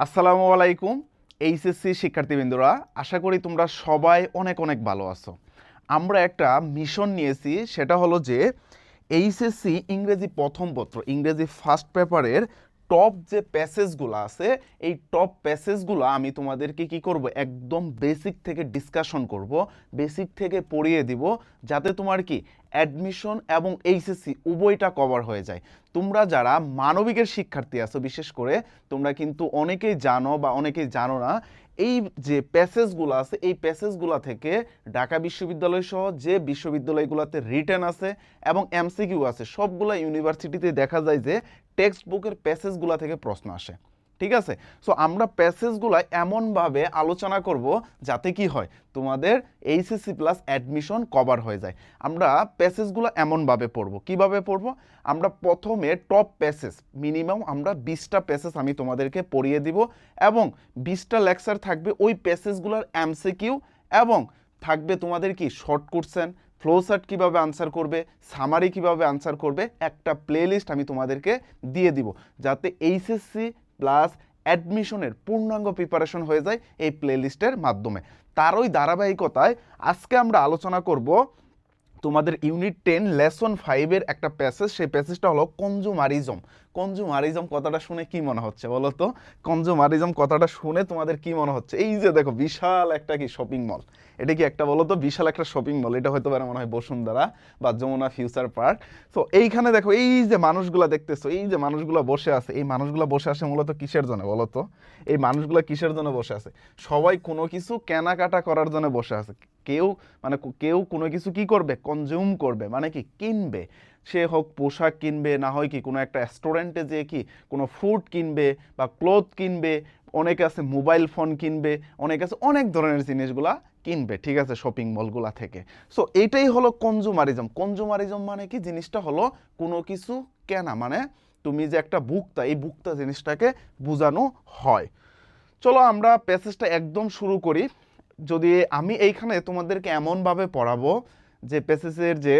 আসসালামু আলাইকুম এইচএসসি শিক্ষার্থীবৃন্দরা, আশা করি তোমরা সবাই অনেক অনেক ভালো আছো। আমরা একটা মিশন নিয়েছি, সেটা হলো যে এইচএসসি ইংরেজি প্রথম পত্র, ইংরেজি ফার্স্ট পেপারের টপ যে প্যাসেজগুলো আছে, এই টপ প্যাসেজগুলো আমি তোমাদেরকে কি করব, একদম বেসিক থেকে ডিসকাশন করব, বেসিক থেকে পড়িয়ে দিব, যাতে তোমার কি অ্যাডমিশন এবং এইচএসসি উভয়টা কভার হয়ে যায়। তোমরা যারা মানবিকের শিক্ষার্থী আছো, বিশেষ করে তোমরা কিন্তু অনেকেই জানো বা অনেকেই জানো না, এই যে প্যাসেজগুলো আছে, এই প্যাসেজগুলো থেকে ঢাকা বিশ্ববিদ্যালয় সহ যে বিশ্ববিদ্যালয়গুলোতে রিটেন আছে এবং এমসিকিউ আছে, সবগুলো ইউনিভার্সিটিতে দেখা যায় যে টেক্সট বুকের প্যাসেজগুলো থেকে প্রশ্ন আসে। ঠিক আছে, সো আমরা প্যাসেজগুলো এমনভাবে আলোচনা করব যাতে কি হয়, তোমাদের এইচএসসি প্লাস অ্যাডমিশন কভার হয়ে যায়। আমরা প্যাসেজগুলো এমনভাবে পড়ব, কিভাবে পড়ব, আমরা প্রথমে টপ প্যাসেজ মিনিমাম আমরা 20টা প্যাসেজ আমি তোমাদেরকে পড়িয়ে দিব, এবং 20টা লেকচার থাকবে ওই প্যাসেজগুলোর এমসিকিউ, এবং থাকবে তোমাদের কি শর্ট কোশ্চেন, ফ্লো চার্ট কীভাবে আনসার করবে, সামারি কীভাবে আনসার করবে, একটা প্লেলিস্ট আমি তোমাদেরকে দিয়ে দিব, যাতে এইচএসসি প্লাস অ্যাডমিশনের পূর্ণাঙ্গ প্রিপারেশন হয়ে যায় এই প্লেলিস্টের মাধ্যমে। তারই ধারাবাহিকতায় আজকে আমরা আলোচনা করব তোমাদের ইউনিট 10 লেসন 5-এর একটা প্যাসেজ। সেই প্যাসেজটা হলো কনজুমারিজম। কনজুমারিজম কথাটা শুনে কি মনে হচ্ছে বলো তো? কনজুমারিজম কথাটা শুনে তোমাদের কি মনে হচ্ছে? এই যে দেখো বিশাল একটা কি শপিং মল, এটা কি একটা বলো তো? বিশাল একটা শপিং মল, এটা হয়তো পারে মনে হয় বসুন্ধরা বা যমুনা ফিউচার পার্ক। তো এইখানে দেখো এই যে মানুষগুলো দেখতেছো, এই যে মানুষগুলো বসে আছে, এই মানুষগুলো বসে আছে মূলত কিসের জন্য বলো তো? এই মানুষগুলো কিসের জন্য বসে আছে? সবাই কোনো কিছু কেনাকাটা করার জন্য বসে আছে। কেউ মানে কেউ কোনো কিছু কি করবে, কনজিউম করবে, মানে কি কিনবে, সে হোক পোশাক কিনবে, না হয় কি কোনো একটা রেস্টুরেন্টে যেয়ে কি কোনো ফুড কিনবে বা ক্লোথ কিনবে, অনেকে আছে মোবাইল ফোন কিনবে, অনেকে আছে অনেক ধরনের জিনিসগুলা কিনবে, ঠিক আছে, শপিং মলগুলা থেকে। সো এইটাই হলো কনজুমারিজম। কনজুমারিজম মানে কি, জিনিসটা হলো কোনো কিছু কেনা, মানে তুমি যে একটা ভোক্তা, এই ভোক্তা জিনিসটাকে বোঝানো হয়। চলো আমরা প্যাসেজটা একদম শুরু করি। যদি আমি এইখানে তোমাদেরকে এমনভাবে পড়াবো যে প্যাসেজের যে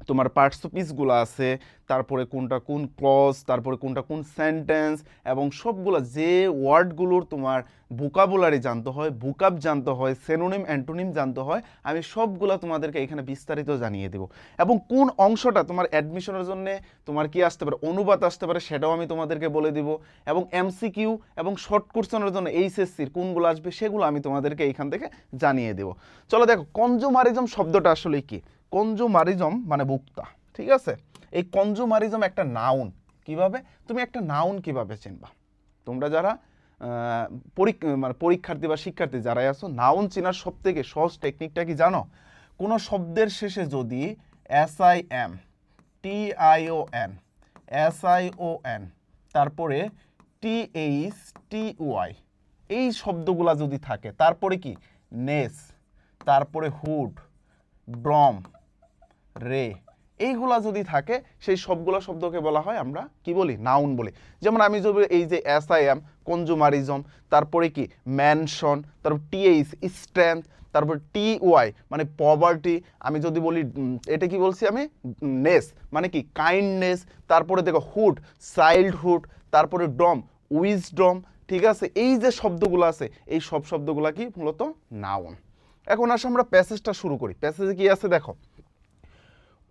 তোমার পার্টস অফ স্পিচগুলো আছে, তারপরে কোনটা কোন ক্লজ, তারপরে কোনটা কোন সেন্টেন্স, এবং সবগুলো যে ওয়ার্ডগুলোর তোমার ভোকাবুলারি জানতে হয়, ভোকাব জানতে হয়, সিনোনিম অ্যান্টোনিম জানতে হয়, আমি সবগুলো তোমাদেরকে এখানে বিস্তারিত জানিয়ে দেব। এবং কোন অংশটা তোমার অ্যাডমিশনের জন্য তোমার কি আসতে পারে, অনুবাদ আসতে পারে, সেটাও আমি তোমাদেরকে বলে দিব। এবং এমসিকিউ এবং শর্ট কোশ্চেনের জন্য এইচএসসির কোনগুলো আসবে, সেগুলো আমি তোমাদেরকে এইখান থেকে জানিয়ে দেব। চলো দেখো, কনজুমারিজম শব্দটা আসলে কি। কনজুমারিজম মানে ভোক্তা, ঠিক আছে। এই কনজুমারিজম একটা নাউন। কিভাবে তুমি একটা নাউন কিভাবে চিনবা? তোমরা যারা মানে পরীক্ষার্থী বা শিক্ষার্থী যারাই আছো, নাউন চেনার সব থেকে সহজ টেকনিকটা কি জানো? কোনো শব্দের শেষে যদি SIM, TION, SION, তারপরে THTY, এই শব্দগুলা যদি থাকে, তারপরে কি নেস, তারপরে হুড, ব্রম, রে, এইগুলা যদি থাকে, সেই সবগুলা শব্দকে বলা হয় আমরা কি বলি, নাউন বলি। যেমন আমি যদি এই যে SIM কনজুমারিজম, তারপরে কি ম্যানশন, তারপর TH স্ট্রেংথ, তারপর TY মানে পভার্টি, আমি যদি বলি এটা কি বলছি আমি, নেস মানে কি কাইন্ডনেস, তারপরে দেখো হুড চাইল্ডহুড, তারপরে ডম উইজডম, ঠিক আছে। এই যে শব্দগুলো আছে, এই সব শব্দগুলা কি মূলত নাউন। এখন আসলে আমরা প্যাসেজটা শুরু করি। প্যাসেজে কি আছে দেখো,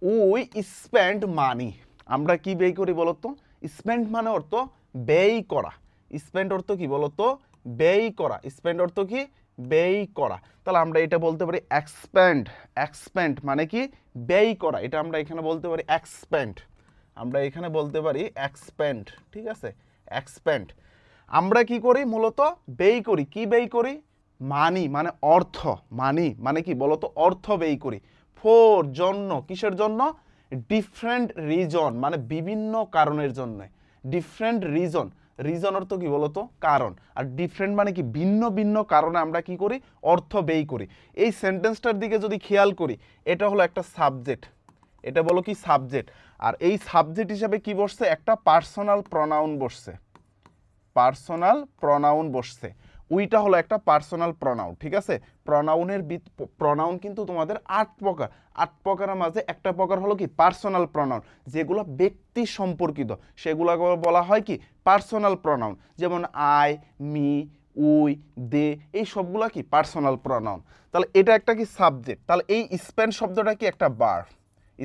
উই স্পেন্ড মানি, আমরা কি ব্যয় করি বলতো? স্পেন্ড মানে অর্থ ব্যয় করা। স্পেন্ড অর্থ কি বলতো? ব্যয় করা। স্পেন্ড অর্থ কি? ব্যয় করা। তাহলে আমরা এটা বলতে পারি এক্সপেন্ড। এক্সপেন্ড মানে কি ব্যয় করা, এটা আমরা এখানে বলতে পারি এক্সপেন্ড। আমরা এখানে বলতে পারি এক্সপেন্ড, ঠিক আছে, এক্সপেন্ড। আমরা কি করি মূলত? ব্যয় করি। কি ব্যয় করি? মানি মানে অর্থ। মানি মানে কি বলতো? অর্থ ব্যয় করি। ফর জন্য, কিসের জন্য? ডিফারেন্ট রিজন মানে বিভিন্ন কারণের জন্য। ডিফারেন্ট রিজন, রিজন অর্থ কি বলতো? কারণ। আর ডিফারেন্ট মানে কি ভিন্ন ভিন্ন কারণে আমরা কি করি? অর্থ ব্যয় করি। এই সেন্টেন্সটার দিকে যদি খেয়াল করি, এটা হলো একটা সাবজেক্ট, এটা বলো কি সাবজেক্ট। আর এই সাবজেক্ট হিসাবে কি বসছে? একটা পার্সোনাল প্রনাউন বসছে, পার্সোনাল প্রনাউন বসছে। উইটা হলো একটা পার্সোনাল প্রনাউন, ঠিক আছে। প্রনাউন কিন্তু তোমাদের 8 প্রকারের মাঝে একটা প্রকার হলো কি পার্সোনাল প্রনাউন, যেগুলো ব্যক্তি সম্পর্কিত সেগুলো বলা হয় কি পার্সোনাল প্রনাউন। যেমন আই, মি, উই, দে, এই সবগুলা কি পার্সোনাল প্রনাউন। তাহলে এটা একটা কি সাবজেক্ট, তাহলে এই স্পেন্ড শব্দটা কি একটা ভার্ব,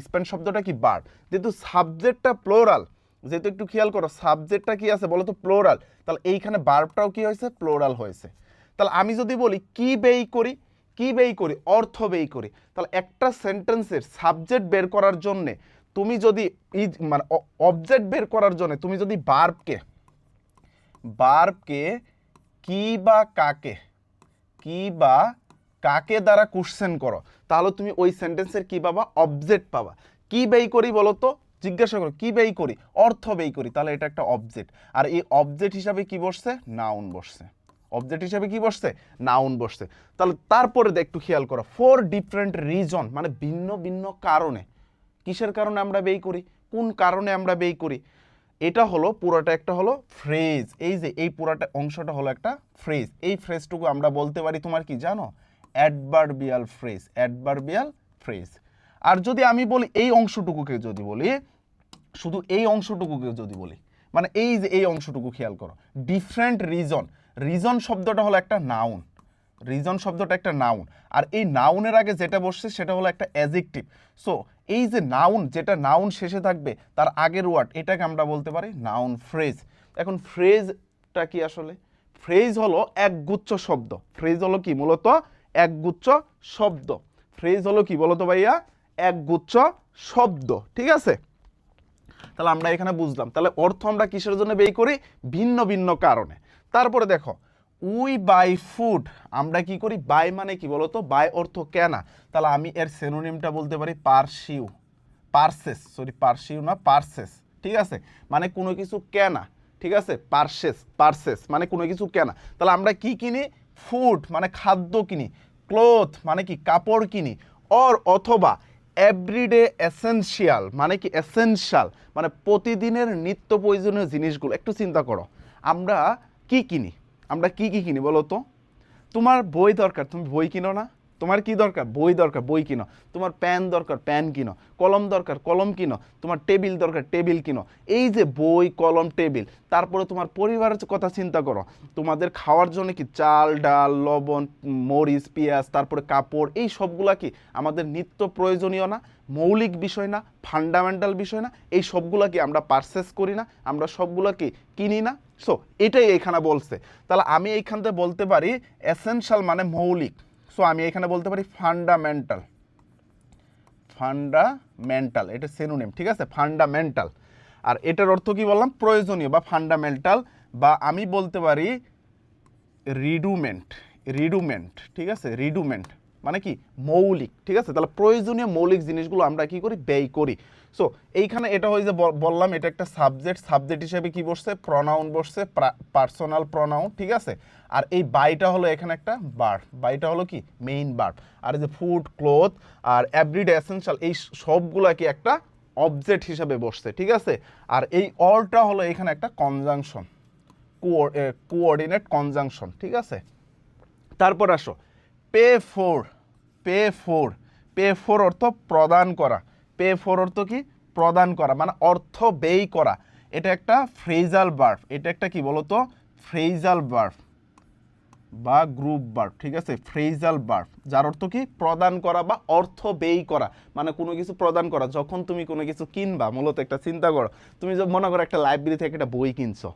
স্পেন্ড শব্দটা কি ভার্ব। যেহেতু সাবজেক্টটা প্লোরাল, যেহেতু একটু খেয়াল করো সাবজেক্টটা কি আছে বলো তো প্লোরাল, তাহলে এইখানে ভার্বটাও কি হয়েছে প্লোরাল হয়েছে। তাহলে আমি যদি বলি কি ব্যয় করি, কি ব্যয় করি, অর্থ ব্যয় করি, তাহলে একটা সেন্টেন্সের সাবজেক্ট বের করার জন্যে তুমি যদি মানে অবজেক্ট বের করার জন্য তুমি যদি ভার্বকে কি বা কাকে দ্বারা কোশ্চেন করো, তাহলে তুমি ওই সেন্টেন্সের কি পাবা, অবজেক্ট পাবা। কি ব্যয় করি বলো তো, জিজ্ঞাসা করো কি ব্যয় করি, অর্থ ব্যয় করি, তাহলে এটা একটা অবজেক্ট। আর এই অবজেক্ট হিসাবে কি বসছে, নাউন বসছে। অবজেক্ট হিসাবে কি বসছে, নাউন বসছে। তাহলে তারপরে একটু খেয়াল করো, 4 ডিফারেন্ট রিজন, মানে ভিন্ন ভিন্ন কারণে, কিসের কারণে আমরা ব্যয় করি, কোন কারণে আমরা ব্যয় করি। এটা হলো পুরোটা একটা হলো ফ্রেজ, এই যে এই পুরোটা অংশটা হলো একটা ফ্রেজ। এই ফ্রেজটুকু আমরা বলতে পারি তোমার কি জানো, অ্যাডভার্বিয়াল ফ্রেজ, অ্যাডভার্বিয়াল ফ্রেজ। আর যদি আমি বলি এই অংশটুকুকে যদি বলি, শুধু এই অংশটুকুকে যদি বলি, মানে এই যে এই অংশটুকু খেয়াল করো, ডিফারেন্ট রিজন, রিজন শব্দটা হলো একটা নাউন, রিজন শব্দটা একটা নাউন। আর এই নাউনের আগে যেটা বসছে সেটা হলো একটা অ্যাডজেক্টিভ। সো এই যে নাউন, যেটা নাউন শেষে থাকবে তার আগের ওয়ার্ড, এটাকে আমরা বলতে পারি নাউন ফ্রেজ। এখন ফ্রেজটা কি আসলে, ফ্রেজ হলো একগুচ্ছ শব্দ, ফ্রেজ হলো কি মূলত একগুচ্ছ শব্দ, ফ্রেজ হলো কি বলতো ভাইয়া, একগুচ্ছ শব্দ, ঠিক আছে। তাহলে আমরা এখানে বুঝলাম, তাহলে অর্থ আমরা কিসের জন্য ব্যয় করি, ভিন্ন ভিন্ন কারণে। তারপরে দেখো উই বাই ফুড, আমরা কি করি, বাই মানে কি বলতো, বাই অর্থ কেনা, তাহলে আমি এর সিনোনিমটা বলতে পারি পারসেস, পারসিউ না পারসেস, ঠিক আছে, মানে কোনো কিছু কেনা, ঠিক আছে। পারসেস মানে কোনো কিছু কেনা। তাহলে আমরা কি কিনি, ফুড মানে খাদ্য কিনি, ক্লোথ মানে কি কাপড় কিনি, অথবা এভরিডে এসেনশিয়াল মানে কি এসেনশিয়াল মানে প্রতিদিনের নিত্য প্রয়োজনীয় জিনিসগুলো। একটু চিন্তা করো, আমরা কি কিনি, আমরা কি কিনি বলো তো। তোমার বই দরকার, তুমি বই কিনো না, তোমার কি দরকার, বই দরকার, বই কিনো। তোমার প্যান দরকার, প্যান কিনো। কলম দরকার, কলম কিনো। তোমার টেবিল দরকার, টেবিল কিনো। এই যে বই, কলম, টেবিল, তারপরে তোমার পরিবারের কথা চিন্তা করো, তোমাদের খাওয়ার জন্য কি চাল, ডাল, লবণ, মরিচ, পেঁয়াজ, তারপরে কাপড়, এই সবগুলা কি আমাদের নিত্য প্রয়োজনীয় না, মৌলিক বিষয় না, ফান্ডামেন্টাল বিষয় না, এই সবগুলা কি আমরা পারচেস করি না, আমরা সবগুলা কি কিনি না। সো এটাই এখানে বলছে। তাহলে আমি এইখান থেকে বলতে পারি এসেনশিয়াল মানে মৌলিক, সো আমি এখানে বলতে পারি ফান্ডামেন্টাল, এটা সিনোনিম, ঠিক আছে, ফান্ডামেন্টাল। আর এটার অর্থ কি বললাম, প্রয়োজনীয় বা ফান্ডামেন্টাল, বা আমি বলতে পারি রিডুমেন্ট, ঠিক আছে, রিডুমেন্ট মানে কি মৌলিক, ঠিক আছে। তাহলে প্রয়োজনীয় মৌলিক জিনিসগুলো আমরা কি করি, ব্যয় করি। সো এইখানে এটা হয়ে যে বললাম এটা একটা সাবজেক্ট হিসেবে কি বসছে, প্রনাউন বসছে, পার্সোনাল প্রনাউন, ঠিক আছে। আর এই বাইটা হলো এখানে একটা ভার্ব, বাইটা হলো কি মেইন ভার্ব। আর এই যে ফুড, ক্লোথ আর এভরিডে এসেনশিয়াল, এই সবগুলা কি একটা অবজেক্ট হিসাবে বসছে, ঠিক আছে। আর এই অলটা হলো এখানে একটা কনজাংশন, কোঅর্ডিনেট কনজাংশন, ঠিক আছে। তারপর আসো পে ফর অর্থ প্রদান করা, পে ফর অর্থ কি প্রদান করা, মানে অর্থ ব্যয় করা। এটা একটা ফ্রেজাল ভার্ব, এটা একটা কি বলতো ফ্রেজাল ভার্ব বা গ্রুপ ভার্ব, ঠিক আছে, ফ্রেজাল ভার্ব, যার অর্থ কি প্রদান করা বা অর্থ ব্যয় করা, মানে কোনো কিছু প্রদান করা। যখন তুমি কোনো কিছু কিনবা, মূলত একটা চিন্তা করো, তুমি যে মনে করো একটা লাইব্রেরি থেকে একটা বই কিনছো,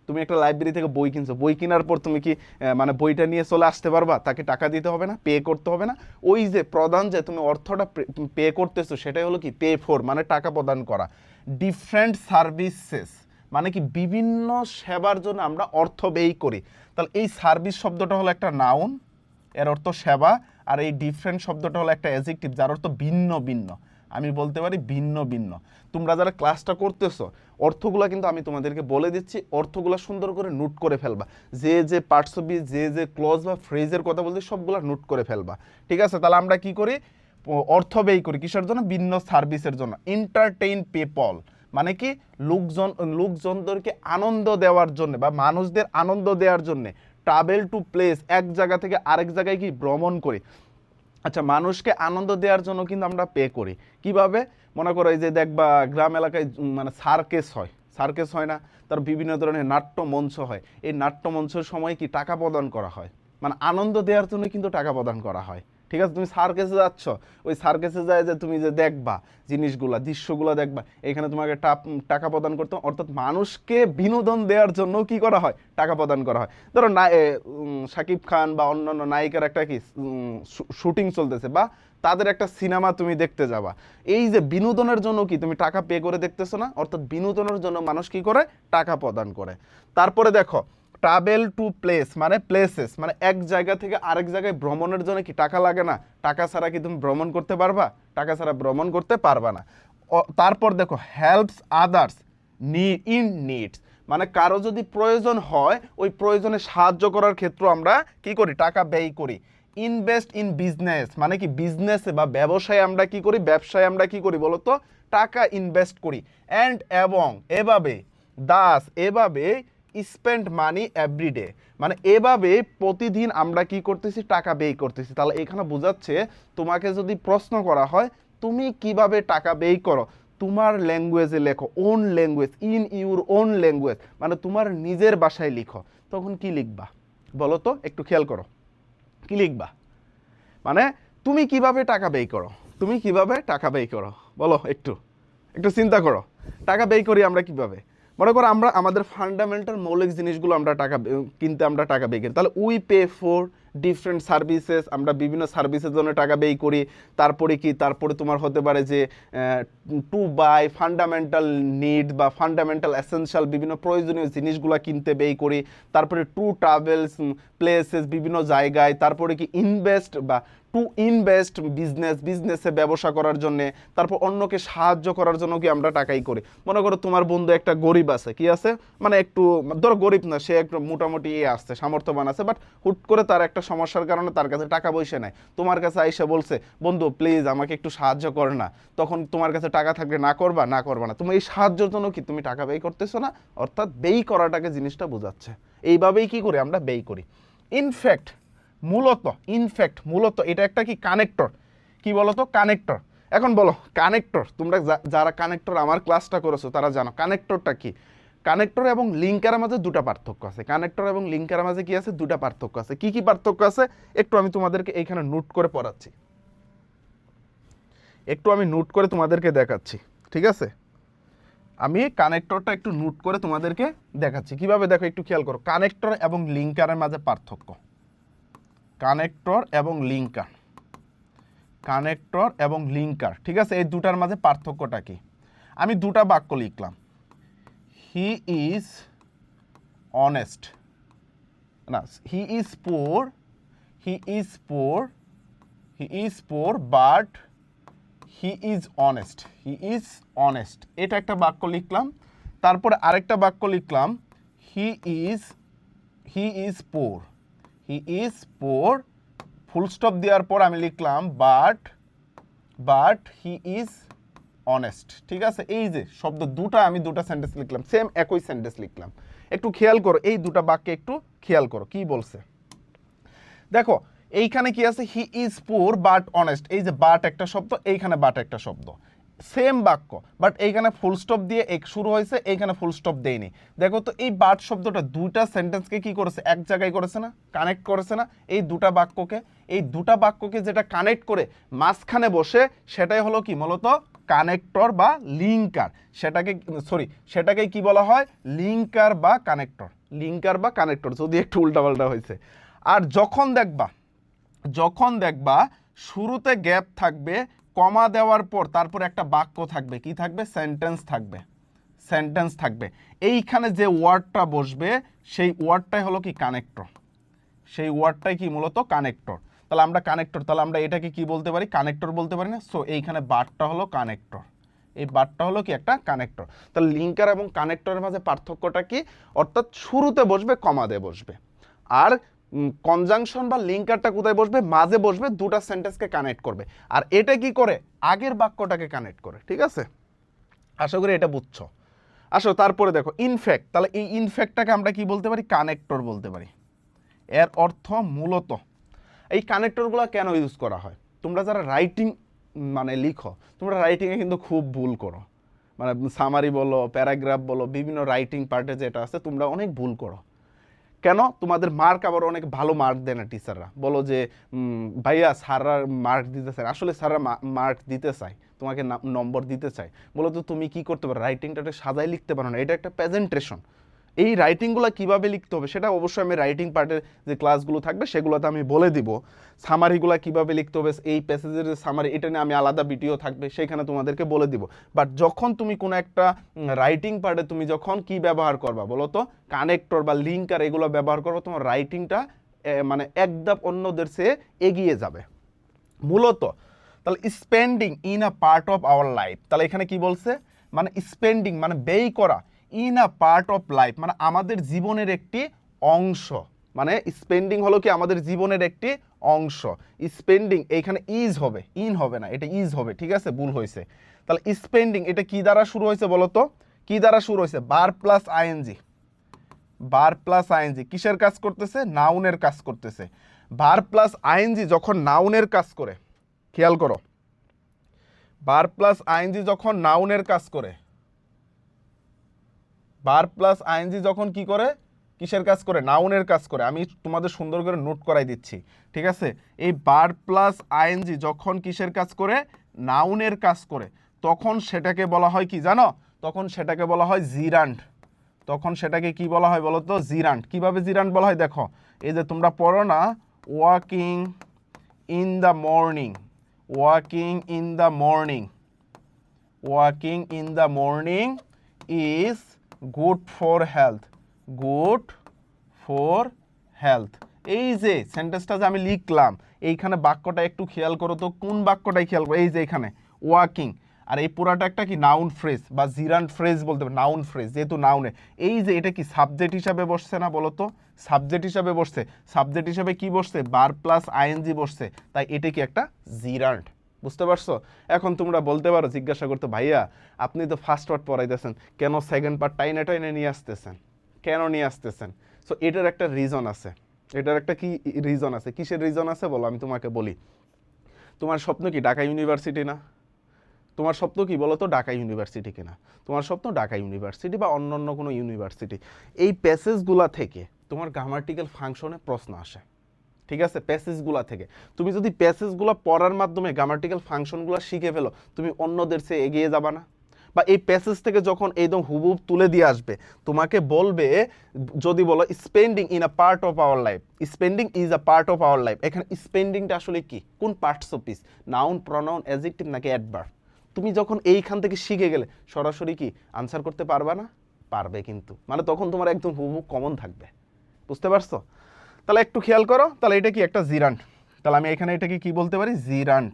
তুমি একটা লাইব্রেরি থেকে বই কিনছো, বই কেনার পর তুমি কি মানে বইটা নিয়ে চলে আসতে পারবা, তাকে টাকা দিতে হবে না, পে করতে হবে না। ওই যে প্রদান, যে তুমি অর্থটা পে করতেছো, সেটাই হলো কি পে ফর, মানে টাকা প্রদান করা। ডিফারেন্ট সার্ভিসেস মানে কি বিভিন্ন সেবার জন্য আমরা অর্থ ব্যয় করি। তাহলে এই সার্ভিস শব্দটা হলো একটা নাউন, এর অর্থ সেবা। আর এই ডিফারেন্ট শব্দটা হলো একটা অ্যাডজেক্টিভ, যার অর্থ ভিন্ন ভিন্ন, আমি বলতে পারি ভিন্ন ভিন্ন। তোমরা যারা ক্লাসটা করতেছো, অর্থগুলো কিন্তু আমি তোমাদেরকে বলে দিচ্ছি, অর্থগুলো সুন্দর করে নোট করে ফেলবা। যে পার্টস অফ স্পিচ, যে ক্লজ বা ফ্রেজের কথা বলছি, সবগুলো নোট করে ফেলবা, ঠিক আছে। তাহলে আমরা কি করি, অর্থ ব্যয় করি কিসের জন্য, ভিন্ন সার্ভিসের জন্য। এন্টারটেইন পিপল মানে কি লোকজনদেরকে আনন্দ দেওয়ার জন্য বা মানুষদের আনন্দ দেওয়ার জন্য। ট্রাভেল টু প্লেস, এক জায়গা থেকে আরেক জায়গায় কি ভ্রমণ করি। আচ্ছা, মানুষকে আনন্দ দেওয়ার জন্য কিন্তু আমরা পে করি। কিভাবে? মনে করো এই যে দেখবা গ্রাম এলাকায় মানে সার্কেস হয় না, তার বিভিন্ন ধরনের নাট্য মঞ্চ হয়, এই নাট্য মঞ্চের সময় কি টাকা প্রদান করা হয়, মানে আনন্দ দেওয়ার জন্য কিন্তু টাকা প্রদান করা হয়। ঠিক আছে, তুমি সার্কেসে যাচ্ছ, ওই সার্কেসে যায় যে তুমি যে দেখবা জিনিসগুলা, দৃশ্যগুলো দেখবা, এখানে তোমাকে টাকা প্রদান করতে, অর্থাৎ মানুষকে বিনোদন দেওয়ার জন্য কি করা হয়, টাকা প্রদান করা হয়। ধরো শাকিব খান বা অন্যান্য নায়িকার একটা কি শুটিং চলতেছে, বা তাদের একটা সিনেমা তুমি দেখতে যাবা, এই যে বিনোদনের জন্য কি তুমি টাকা পে করে দেখতেছো না, অর্থাৎ বিনোদনের জন্য মানুষ কি করে, টাকা প্রদান করে। তারপরে দেখো ট্রাভেল টু প্লেস মানে প্লেসেস, মানে এক জায়গা থেকে আরেক জায়গায় ভ্রমণের জন্য কি টাকা লাগে না, টাকা ছাড়া কি তুমি ভ্রমণ করতে পারবা, টাকা ছাড়া ভ্রমণ করতে পারবা না। তারপর দেখো হেল্পস আদার্স ইন নিডস, মানে কারো যদি প্রয়োজন হয় ওই প্রয়োজনে সাহায্য করার ক্ষেত্রে আমরা কি করি, টাকা ব্যয় করি। ইনভেস্ট ইন বিজনেস, মানে কি বিজনেসে বা ব্যবসায় আমরা কি করি, ব্যবসায় আমরা কি করি বলতো, টাকা ইনভেস্ট করি। অ্যান্ড এবং এভাবে এভাবে স্পেন্ড মানি এভরিডে, মানে এভাবে প্রতিদিন আমরা কি করতেছি, টাকা ব্যয় করতেছি। তাহলে এখানে বোঝাচ্ছে তোমাকে যদি প্রশ্ন করা হয় তুমি কিভাবে টাকা ব্যয় করো, তোমার ল্যাঙ্গুয়েজে লেখো, on language, in your own language, মানে তোমার নিজের ভাষায় লিখো। তখন কি লিখবা বলো তো, একটু খেয়াল করো, কি লিখবা? মানে তুমি কিভাবে টাকা ব্যয় করো, তুমি কিভাবে টাকা ব্যয় করো বলো, একটু একটু চিন্তা করো। টাকা ব্যয় করি আমরা কিভাবে? মনে করো আমরা আমাদের ফান্ডামেন্টাল মৌলিক জিনিসগুলো আমরা কিনতে আমরা টাকা ব্যয় করি, তাহলে we pay for different services, আমরা বিভিন্ন সার্ভিসের জন্য টাকা ব্যয় করি। তারপরে তোমার হতে পারে যে টু বাই ফান্ডামেন্টাল নিড বা ফান্ডামেন্টাল এসেনশিয়াল বিভিন্ন প্রয়োজনীয় জিনিসগুলো কিনতে ব্যয় করি। তারপরে টু ট্রাভেলস প্লেসেস, বিভিন্ন জায়গায়। তারপরে কি ইনভেস্ট বা টু ইনভেস্ট বিজনেসে ব্যবসা করার জন্য। তারপর অন্যকে সাহায্য করার জন্য কি আমরা টাকাই করি। মনে করো তোমার বন্ধু একটা গরিব আছে, কি আছে, মানে একটু ধরো গরিব না, সে একটু মোটামুটি আসছে, সামর্থ্যবান আছে, বাট হুট করে তার একটা সমস্যার কারণে তার কাছে টাকা পয়সা নাই, তোমার কাছে আইসা বলছে বন্ধু প্লিজ আমাকে একটু সাহায্য কর না। তখন তোমার কাছে টাকা থাকলে না করবা না, তুমি এই সাহায্যের জন্য কি তুমি টাকা ব্যয় করতেছো না, অর্থাৎ ব্যয় করাটাকে জিনিসটা বোঝাচ্ছে। এইভাবেই কি করি আমরা ব্যয় করি। ইনফ্যাক্ট মূলত এটা একটা কি কানেক্টর, কি বলতো, কানেক্টর। এখন বলো কানেক্টর, তোমরা যারা কানেক্টর আমার ক্লাসটা করেছো তারা জানো কানেক্টরটা কি। কানেক্টর এবং লিঙ্কারের মাঝে দুটো পার্থক্য আছে, কানেক্টর এবং লিঙ্কারের মাঝে কি আছে, দুটো পার্থক্য আছে। কি কি পার্থক্য আছে একটু আমি তোমাদেরকে এইখানে নোট করে পড়াচ্ছি, একটু আমি নোট করে তোমাদেরকে দেখাচ্ছি, ঠিক আছে? আমি কানেক্টরটা একটু নোট করে তোমাদেরকে দেখাচ্ছি কিভাবে। দেখো একটু খেয়াল করো, কানেক্টর এবং লিঙ্কারের মাঝে পার্থক্য। কানেক্টর এবং লিঙ্কার, ঠিক আছে, এই দুটার মাঝে পার্থক্যটা কি? আমি দুটা বাক্য লিখলাম, হি ইজ অনেস্ট, না he is poor but he is honest, এটা একটা বাক্য লিখলাম। তারপরে আরেকটা বাক্য লিখলাম, he is poor, full stop দেওয়ার পর আমি লিখলাম বাট হি ইজ অনেস্ট, ঠিক আছে। এই যে শব্দ দুটা, আমি দুটা সেন্টেন্স লিখলাম, সেম একই সেন্টেন্স লিখলাম। একটু খেয়াল করো এই দুটা বাক্যে, একটু খেয়াল করো কি বলছে। দেখো এইখানে কি আছে, হি ইজ পুর বাট অনেস্ট, এই যে বাট একটা শব্দ, এইখানে বাট একটা শব্দ, সেম বাক্য, বাট এইখানে ফুল স্টপ দিয়ে এক শুরু হয়েছে, এইখানে ফুল স্টপ দেয়নি। দেখো তো এই বাট শব্দটা দুটা সেন্টেন্সকে কি করেছে, এক জায়গায় করেছে না, কানেক্ট করেছে না। এই দুটা বাক্যকে যেটা কানেক্ট করে মাঝখানে বসে, সেটাই হলো কি মূলত কানেক্টর বা লিঙ্কার। সেটাকে কি বলা হয়, লিঙ্কার বা কানেক্টর, যদি একটু উল্টাপাল্টা হয়েছে। আর যখন দেখবা শুরুতে গ্যাপ থাকবে, কমা দেওয়ার পর তারপর একটা বাক্য থাকবে, কি থাকবে, সেন্টেন্স থাকবে, এইখানে যে ওয়ার্ডটা বসবে সেই ওয়ার্ডটাই হলো কি কানেক্টর, সেই ওয়ার্ডটাই কি মূলত কানেক্টর। তাহলে আমরা এটাকে কি বলতে পারি, কানেক্টর বলতে পারি না। সো এইখানে বারটা হলো কানেক্টর, এই বারটা হলো কি একটা কানেক্টর। তাহলে লিঙ্কার এবং কানেক্টরের মাঝে পার্থক্যটা কি, অর্থাৎ শুরুতে বসবে, কমা দিয়ে বসবে। আর কনজাংশন বা লিঙ্কারটা কোথায় বসবে, মাঝে বসবে, দুটা সেন্টেন্সকে কানেক্ট করবে। আর এটা কি করে, আগের বাক্যটাকে কানেক্ট করে, ঠিক আছে। আশা করি এটা বুঝছো। আসো তারপরে দেখো ইনফ্যাক্ট, তাহলে এই ইনফ্যাক্টটাকে আমরা কি বলতে পারি, কানেক্টর বলতে পারি। এর অর্থ মূলত। এই কানেক্টরগুলো কেন ইউজ করা হয়? তোমরা যারা রাইটিং মানে লিখো, তোমরা রাইটিংয়ে কিন্তু খুব ভুল করো, মানে সামারি বলো, প্যারাগ্রাফ বলো, বিভিন্ন রাইটিং পার্টে যেটা আছে তোমরা অনেক ভুল করো। কেন? তোমাদের মার্ক আবার অনেক ভালো মার্ক দেয় না টিচাররা, বলো যে ভাইয়া স্যাররা মার্ক দিতে চায়, আসলে স্যাররা মার্ক দিতে চায়, তোমাকে নম্বর দিতে চায়, বলো তো তুমি কি করতে পারো, রাইটিংটা সাজাই লিখতে পারো না, এটা একটা প্রেজেন্টেশন। এই রাইটিংগুলো কিভাবে লিখতে হবে সেটা অবশ্যই আমি রাইটিং পার্টের যে ক্লাসগুলো থাকবে সেগুলোতে আমি বলে দিব। সামারিগুলো কিভাবে লিখতে হবে, এই প্যাসেজের যে সামারি, এটা নিয়ে আমি আলাদা ভিডিও থাকবে, সেখানে তোমাদেরকে বলে দিব। বাট যখন তুমি কোনো একটা রাইটিং পার্টে তুমি যখন কি ব্যবহার করবা বলো তো, কানেক্টর বা লিঙ্কার এগুলো ব্যবহার করবো, তোমার রাইটিংটা মানে এক ধাপ অন্যদের চেয়ে এগিয়ে যাবে মূলত। তাহলে spending in a part of our life, তাহলে এখানে কি বলছে, মানে স্পেন্ডিং মানে ব্যয় করা, in a part of life মানে আমাদের জীবনের একটি অংশ, মানে স্পেন্ডিং হলো কি আমাদের জীবনের একটি অংশ। স্পেন্ডিং এইখানে ইজ হবে, ইন হবে না, এটা ইজ হবে, ঠিক আছে, ভুল হয়েছে। তাহলে স্পেন্ডিং এটা কি দ্বারা শুরু হয়েছে বলো তো, কি দ্বারা শুরু হয়েছে, বার প্লাস আইএনজি, বার প্লাস আইএনজি কিসের কাজ করতেছে, নাউনের কাজ করতেছে। বার প্লাস আইএনজি যখন নাউনের কাজ করে, খেয়াল করো, বার প্লাস আইএনজি যখন নাউনের কাজ করে, বার প্লাস আইএনজি যখন কি করে, কিসের কাজ করে, নাউনের কাজ করে। আমি তোমাদের সুন্দর করে নোট করাই দিচ্ছি, ঠিক আছে। এই বার প্লাস আইএনজি যখন কিসের কাজ করে, নাউনের কাজ করে, তখন সেটাকে বলা হয় কি জানো, তখন সেটাকে বলা হয় জিরান্ড। তখন সেটাকে কি বলা হয় বলো তো, জিরান্ড। কিভাবে জিরান্ড বলা হয় দেখো, এই যে তোমরা পড়ো না, walking in the morning, walking in the morning, walking in the morning is good for health, good for health. এই যে সেন্টেন্সটা যে আমি লিখলাম, এইখানে বাক্যটা একটু খেয়াল করো তো, কোন বাক্যটাই খেয়াল করো, এই যে এখানে ওয়াকিং, আর এই পুরাটা একটা কি নাউন ফ্রেজ বা জিরান্ড ফ্রেজ বলতে হবে, নাউন ফ্রেজ, যেহেতু নাউনে, এই যে এটা কি সাবজেক্ট হিসাবে বসছে না বলো তো, সাবজেক্ট হিসাবে বসছে, সাবজেক্ট হিসাবে কি বসছে, বার প্লাস আইএনজি বসছে, তাই এটা কি একটা জিরান্ড। বুঝতে পারছো? এখন তোমরা বলতে পারো, জিজ্ঞাসা করতে, ভাইয়া আপনি তো ফার্স্ট পার্ট পড়াইতেছেন, কেন সেকেন্ড পার্ট টাইনে টাইনে নিয়ে আসতেছেন, কেন নিয়ে আসতেছেন? সো এটার একটা রিজন আছে, এটার একটা কি রিজন আছে, কিসের রিজন আছে বলো, আমি তোমাকে বলি। তোমার স্বপ্ন কি ঢাকা ইউনিভার্সিটি না? তোমার স্বপ্ন কি বলো তো, ঢাকা ইউনিভার্সিটি কিনা? তোমার স্বপ্ন ঢাকা ইউনিভার্সিটি বা অন্য কোনো ইউনিভার্সিটি। এই প্যাসেজগুলা থেকে তোমার গ্রামাটিক্যাল ফাংশনে প্রশ্ন আসে, ঠিক আছে, প্যাসেজগুলা থেকে। তুমি যদি প্যাসেজগুলো পড়ার মাধ্যমে গ্রামাটিক্যাল ফাংশনগুলো শিখে ফেলো, তুমি অন্যদের চেয়ে এগিয়ে যাবা না? বা এই প্যাসেজ থেকে যখন একদম হুবহুব তুলে দিয়ে আসবে, তোমাকে বলবে, যদি বলো spending in a part of our life, spending is a part of our life, এখানে স্পেন্ডিংটা আসলে কি, কোন parts of speech, noun, pronoun, adjective নাকি অ্যাডভার্ব? তুমি যখন এইখান থেকে শিখে গেলে সরাসরি কি আনসার করতে পারবা না? পারবে কিন্তু, মানে তখন তোমার একদম হুবহু কমন থাকবে। বুঝতে পারছো? তাহলে একটু খেয়াল করো, তাহলে এটা কি একটা জিরান্ড, তাহলে আমি এখানে এটাকে কি বলতে পারি, জিরান্ড,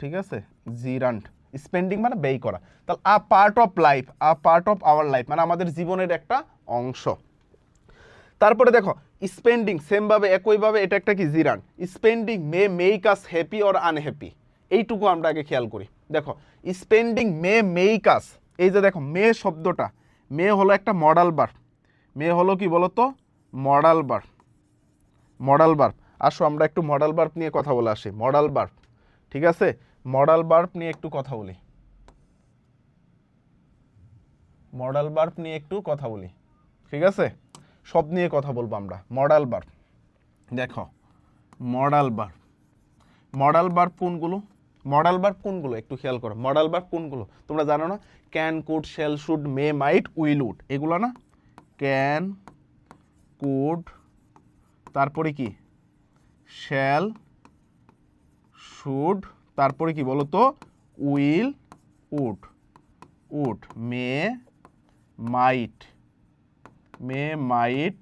ঠিক আছে, জিরান্ড। স্পেন্ডিং মানে ব্যয় করা, তাহলে আ part of life, a part of our life মানে আমাদের জীবনের একটা অংশ। তারপরে দেখো স্পেন্ডিং সেমভাবে একইভাবে এটা একটা কি, জিরান্ড। Spending May make us happy or unhappy, এইটুকু আমরা আগে খেয়াল করি। দেখো স্পেন্ডিং মে মেক আস, এই যে দেখো মে শব্দটা, মে হলো একটা মডাল ভার্ব, মে হলো কি বলতো, মডাল ভার্ব, মডাল ভার্ব। আসো আমরা একটু মডাল ভার্ব নিয়ে কথা বলে আসি, মডাল ভার্ব, ঠিক আছে, মডাল ভার্ব নিয়ে একটু কথা বলি, মডাল ভার্ব নিয়ে একটু কথা বলি, ঠিক আছে, সব নিয়ে কথা বলবো আমরা। মডাল ভার্ব, দেখো মডাল ভার্ব, মডাল ভার্ব কোনগুলো, মডাল ভার্ব কোনগুলো একটু খেয়াল করো, মডাল ভার্ব কোনগুলো তোমরা জানো না, can, could, shall, should, may, might, will, would, এগুলো না, ক্যান, কুড, তারপরে কি শ্যাল, শুড, তারপরে কি বলো তো, উইল, উড, উড, মে, মাইট, মে, মাইট,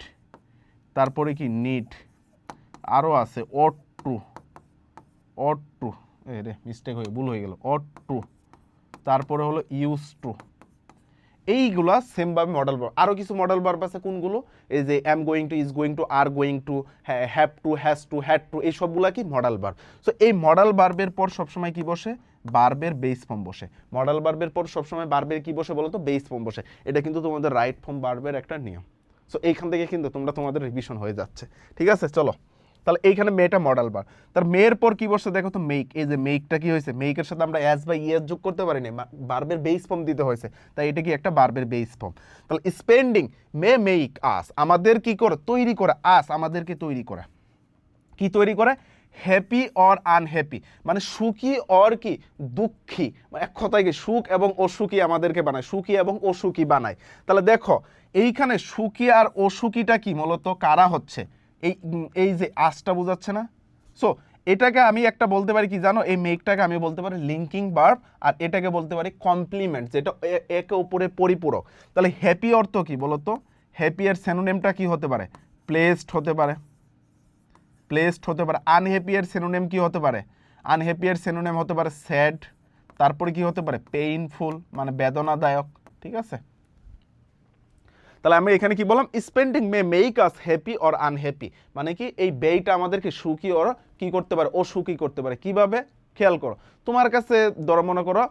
তারপরে কি নিড, আরও আছে অট টু, অট টু, রে মিস্টেক হয়ে ভুল হয়ে গেল, অট টু, তারপরে হলো ইউজ টু, এইগুলা সেমভাবে মডেল ভার্ব। আরও কিছু মডেল ভার্ব আছে কোনগুলো, এই যে am going to, is going to, are going to, have to, has to, had to, এই সবগুলা কি মডেল ভার্ব। সো এই মডেল ভার্বের পর সবসময় কি বসে, ভার্বের বেস ফর্ম বসে। মডেল ভার্বের পর সবসময় ভার্বের কি বসে বলো তো, বেস ফর্ম বসে। এটা কিন্তু তোমাদের রাইট ফর্ম ভার্বের একটা নিয়ম। সো এইখান থেকে কিন্তু তোমরা তোমাদের রিভিশন হয়ে যাচ্ছে, ঠিক আছে? চলো তাহলে এইখানে মেয়েটা মডাল বার, তার মেয়ের পর কি বসছে দেখো তো, মেক। এই যে মেকটা কি হয়েছে, মেকের সাথে আমরা অ্যাজ বা ইয়েস যোগ করতে পারিনি, বার্বের বেস ফর্ম দিতে হয়েছে, তাই এটা কি একটা বার্বের বেস ফর্ম। তাহলে স্পেন্ডিং মে মেক আস, আমাদের কি করে তৈরি করা, আস আমাদেরকে তৈরি করা, কি তৈরি করে, হ্যাপি অর আনহ্যাপি, মানে সুখী অর কি দুঃখী, মানে এক কথায় কি সুখ এবং অসুখী আমাদেরকে বানায়, সুখী এবং অসুখী বানায়। তাহলে দেখো এইখানে সুখী আর অসুখীটা কি মূলত কারা হচ্ছে, এই যে আসটা বোঝাচ্ছে না। সো এটাকে আমি একটা বলতে পারি কি জানো, এই মেকটাকে আমি বলতে পারি লিঙ্কিং ভার্ব, আর এটাকে বলতে পারি কমপ্লিমেন্ট, যেটা একে অপরে পরিপূরক। তাহলে হ্যাপি অর্থ কি বলতো, হ্যাপি এর সিনোনিমটা কি হতে পারে, প্লেসড হতে পারে, প্লেসড হতে পারে। আনহ্যাপি এর সিনোনিম কি হতে পারে, আনহ্যাপি এর সিনোনিম হতে পারে স্যাড, তারপরে কি হতে পারে পেইনফুল, মানে বেদনাদায়ক, ঠিক আছে? তাহলে আমি এখানে কি বললাম, spending May make us happy or unhappy, মানে কি এই ব্যয়টা আমাদেরকে সুখী অর কি করতে পারে, অসুখী করতে পারে। কিভাবে, খেয়াল করো, তোমার কাছে ধরো মনে করো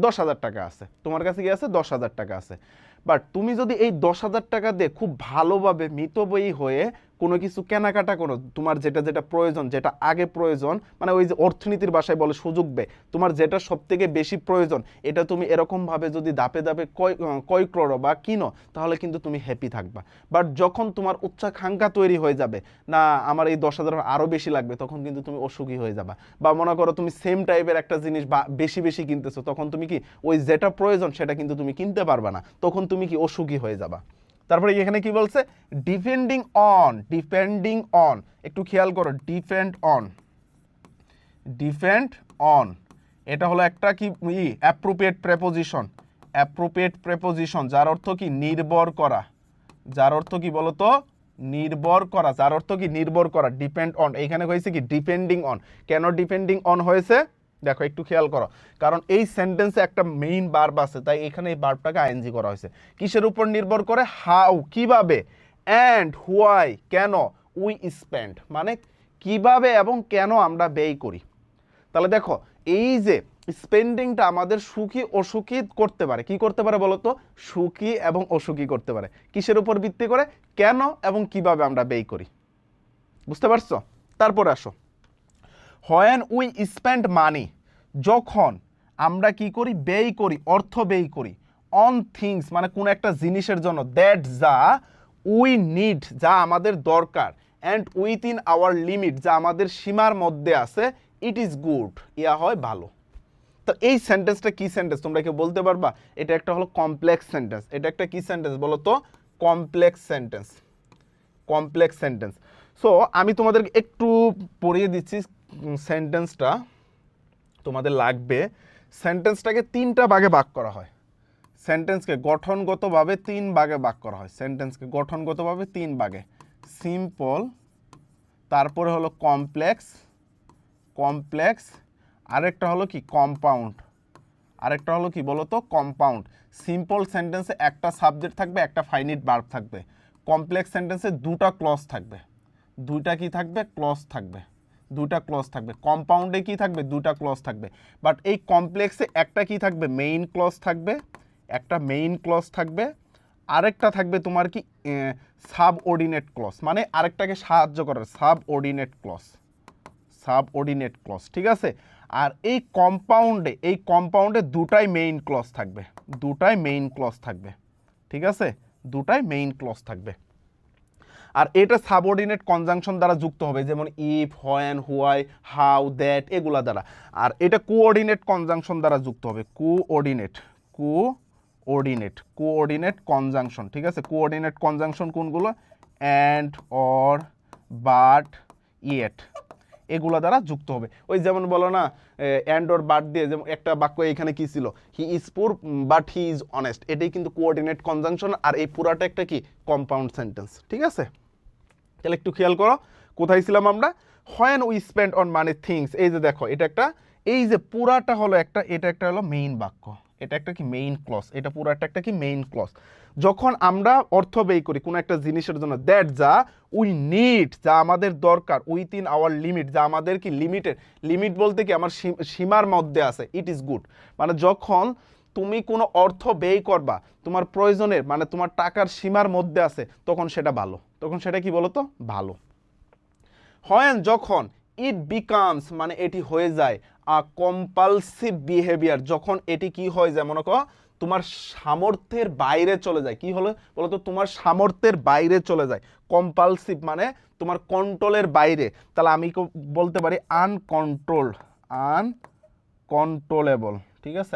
10,000 টাকা আছে, তোমার কাছে কি আছে 10,000 টাকা আছে, বাট তুমি যদি এই 10,000 টাকা দিয়ে খুব ভালোভাবে মিতব্যয়ী হয়ে কোনো কিছু কেনাকাটা করো, তোমার যেটা যেটা প্রয়োজন, যেটা আগে প্রয়োজন, মানে ওই যে অর্থনীতির ভাষায় বলে সুযোগ ব্যয়, তোমার যেটা সব থেকে বেশি প্রয়োজন এটা তুমি এরকমভাবে যদি ধাপে ধাপে ক্রয় করো বা কিনো, তাহলে কিন্তু তুমি হ্যাপি থাকবা। বাট যখন তোমার উচ্চাকাঙ্ক্ষা তৈরি হয়ে যাবে, না আমার এই 10,000 আরও বেশি লাগবে, তখন কিন্তু তুমি অসুখী হয়ে যাবা। বা মনে করো তুমি সেম টাইপের একটা জিনিস বা বেশি বেশি কিনতেছো, তখন তুমি কি ওই যেটা প্রয়োজন সেটা কিন্তু তুমি কিনতে পারবা না, তখন তুমি কি অসুখী হয়ে যাবা। তারপরে এখানে কি বলছে, ডিপেন্ডিং অন, ডিপেন্ডিং অন, একটু খেয়াল করো, ডিপেন্ড অন, ডিপেন্ড অন, এটা হলো একটা কি অ্যাপ্রোপ্রিয়েট প্রেপোজিশন, অ্যাপ্রোপ্রিয়েট প্রেপোজিশন, যার অর্থ কি নির্ভর করা, যার অর্থ কি বলতো নির্ভর করা, যার অর্থ কি নির্ভর করা, ডিপেন্ড অন। এখানে হয়েছে কি ডিপেন্ডিং অন, কেন ডিপেন্ডিং অন হয়েছে দেখো একটু খেয়াল করো, কারণ এই সেন্টেন্সে একটা মেইন ভার্ব আছে, তাই এখানে এই ভার্বটাকে আইএনজি করা হয়েছে। কিসের উপর নির্ভর করে, হাউ কিভাবে, অ্যান্ড হোয়াই কেন, উই স্পেন্ড মানে কিভাবে এবং কেন আমরা ব্যয় করি। তাহলে দেখো এই যে স্পেন্ডিংটা আমাদের সুখী অসুখী করতে পারে, কি করতে পারে বলতো, সুখী এবং অসুখী করতে পারে। কিসের উপর ভিত্তি করে, কেন এবং কিভাবে আমরা ব্যয় করি, বুঝতে পারছো? তারপরে আসো, হোয়েন উই স্পেন্ড মানি, যখন আমরা কি করি, ব্যয় করি, অর্থ ব্যয় করি, অন থিংস মানে কোনো একটা জিনিসের জন্য, দ্যাট যা উই নিড যা আমাদের দরকার, অ্যান্ড উইথিন আওয়ার লিমিট যা আমাদের সীমার মধ্যে আছে, ইট ইজ গুড ইয়া হয় ভালো। তো এই সেন্টেন্সটা কি সেন্টেন্স তোমরা কেউ বলতে পারবা? এটা একটা হলো কমপ্লেক্স সেন্টেন্স। এটা একটা কি সেন্টেন্স বলো তো, complex sentence, complex sentence. So আমি তোমাদেরকে একটু পড়িয়ে দিচ্ছি সেন্টেন্সটা, তোমাদের লাগবে। সেন্টেন্সটাকে 3টা ভাগে ভাগ করা হয়, সেন্টেন্সকে গঠনগতভাবে 3 ভাগে ভাগ করা হয়, সেন্টেন্সকে গঠনগতভাবে 3 ভাগে, সিম্পল, তারপরে হলো কমপ্লেক্স, কমপ্লেক্স, আরেকটা হলো কি কম্পাউন্ড, আরেকটা হলো কি বলতো কম্পাউন্ড। সিম্পল সেন্টেন্সে একটা সাবজেক্ট থাকবে, একটা ফাইনিট ভার্ব থাকবে। কমপ্লেক্স সেন্টেন্সে 2টা ক্লজ থাকবে, 2টা কি থাকবে, ক্লজ থাকবে, 2টা ক্লজ থাকবে। কম্পাউন্ডে কি থাকবে, 2টা ক্লজ থাকবে। বাট এই কমপ্লেক্সে একটা কি থাকবে, মেইন ক্লজ থাকবে, একটা মেইন ক্লজ থাকবে, আরেকটা থাকবে তোমার কি সাবঅর্ডিনেট ক্লজ, মানে আরেকটাকে সাহায্য করার, সাবঅর্ডিনেট ক্লজ, সাবঅর্ডিনেট ক্লজ, ঠিক আছে? আর এই কম্পাউন্ডে 2টাই মেইন ক্লজ থাকবে, 2টাই মেইন ক্লজ থাকবে, ঠিক আছে? 2টাই মেইন ক্লজ থাকবে। আর এটা সাবঅর্ডিনেট কনজাংশন দ্বারা যুক্ত হবে, যেমন if, when, why, how, that এগুলা দ্বারা। আর এটা কোঅর্ডিনেট কনজাংশন দ্বারা যুক্ত হবে, কোঅর্ডিনেট, কোঅর্ডিনেট কনজাংশন, ঠিক আছে? কোঅর্ডিনেট কনজাংশন কোনগুলো, অ্যান্ড, অর, বাট, ইয়েট এগুলো দ্বারা যুক্ত হবে। ওই যেমন বলো না অ্যান্ড অর বাট দিয়ে, যেমন একটা বাক্য এখানে কি ছিল, হি ইজ পুর বাট হি ইজ অনেস্ট, এটাই কিন্তু কোঅর্ডিনেট কনজাংশন, আর এই পুরাটা একটা কি কম্পাউন্ড সেন্টেন্স, ঠিক আছে? তাহলে একটু খেয়াল করো কোথায় ছিলাম আমরা, when we spend on money things, এই যে দেখো এটা একটা, এই যে পুরাটা হলো একটা, এটা একটা হলো মেইন বাক্য, এটা একটা কি মেইন ক্লজ, এটা পুরাটা একটা কি মেইন ক্লজ। যখন আমরা অর্থ ব্যয় করি কোনো একটা জিনিসের জন্য, দ্যাট যা উই নিড যা আমাদের দরকার, উইথিন আওয়ার লিমিট যা আমাদের কি লিমিটেড, লিমিট বলতে কি আমার সীমার মধ্যে আছে, ইট ইজ গুড মানে যখন তুমি কোনো অর্থ ব্যয় করবা তোমার প্রয়োজনের মানে তোমার টাকার সীমার মধ্যে আছে, তখন সেটা ভালো, তখন সেটা কি বলতো ভালো। হয় যখন ইট বিকামস মানে এটি হয়ে যায় আ কম্পালসিভ বিহেভিয়ার, যখন এটি কি হয়ে যায় মনে করো তোমার সামর্থ্যের বাইরে চলে যায়, কি হলো বলতো তোমার সামর্থ্যের বাইরে চলে যায়, কম্পালসিভ মানে তোমার কন্ট্রোলের বাইরে, তাহলে আমি বলতে পারি আনকন্ট্রোলড, আনকন্ট্রোলেবল, ঠিক আছে,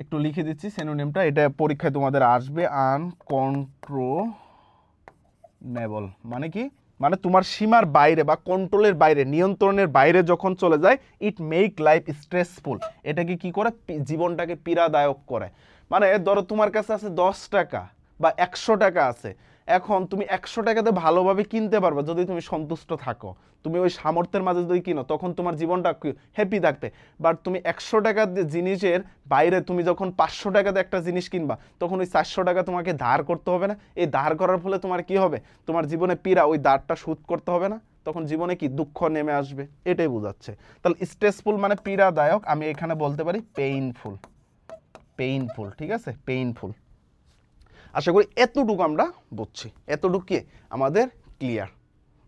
একটু লিখে দিচ্ছি সিনোনিমটা, এটা পরীক্ষায় তোমাদের আসবে, আনকন্ট্রোলেবল মানে কি, মানে তোমার সীমার বাইরে বা কন্ট্রোলের বাইরে, নিয়ন্ত্রণের বাইরে যখন চলে যায়, ইট মেক লাইফ স্ট্রেসফুল, এটাকে কি করে জীবনটাকে পীড়াদায়ক করে। মানে ধরো তোমার কাছে আছে 10 টাকা বা 100 টাকা আছে, এখন তুমি 100 টাকাতে ভালোভাবে কিনতে পারবে যদি তুমি সন্তুষ্ট থাকো, তুমি ওই সামর্থ্যের মাঝে যদি কিনো তখন তোমার জীবনটা হ্যাপি থাকবে। বাট তুমি 100 টাকার জিনিসের বাইরে তুমি যখন 500 টাকাতে একটা জিনিস কিনবা, তখন ওই 400 টাকা তোমাকে ধার করতে হবে না, এই ধার করার ফলে তোমার কি হবে, তোমার জীবনে পীড়া, ওই ধারটা শোধ করতে হবে না, তখন জীবনে কি দুঃখ নেমে আসবে, এটাই বোঝাচ্ছে। তাহলে স্ট্রেসফুল মানে পীড়াদায়ক, আমি এখানে বলতে পারি পেইনফুল, পেইনফুল, ঠিক আছে, পেইনফুল। আশা করি এতটুকু আমরা বুঝছি, এতটুকু কি আমাদের ক্লিয়ার,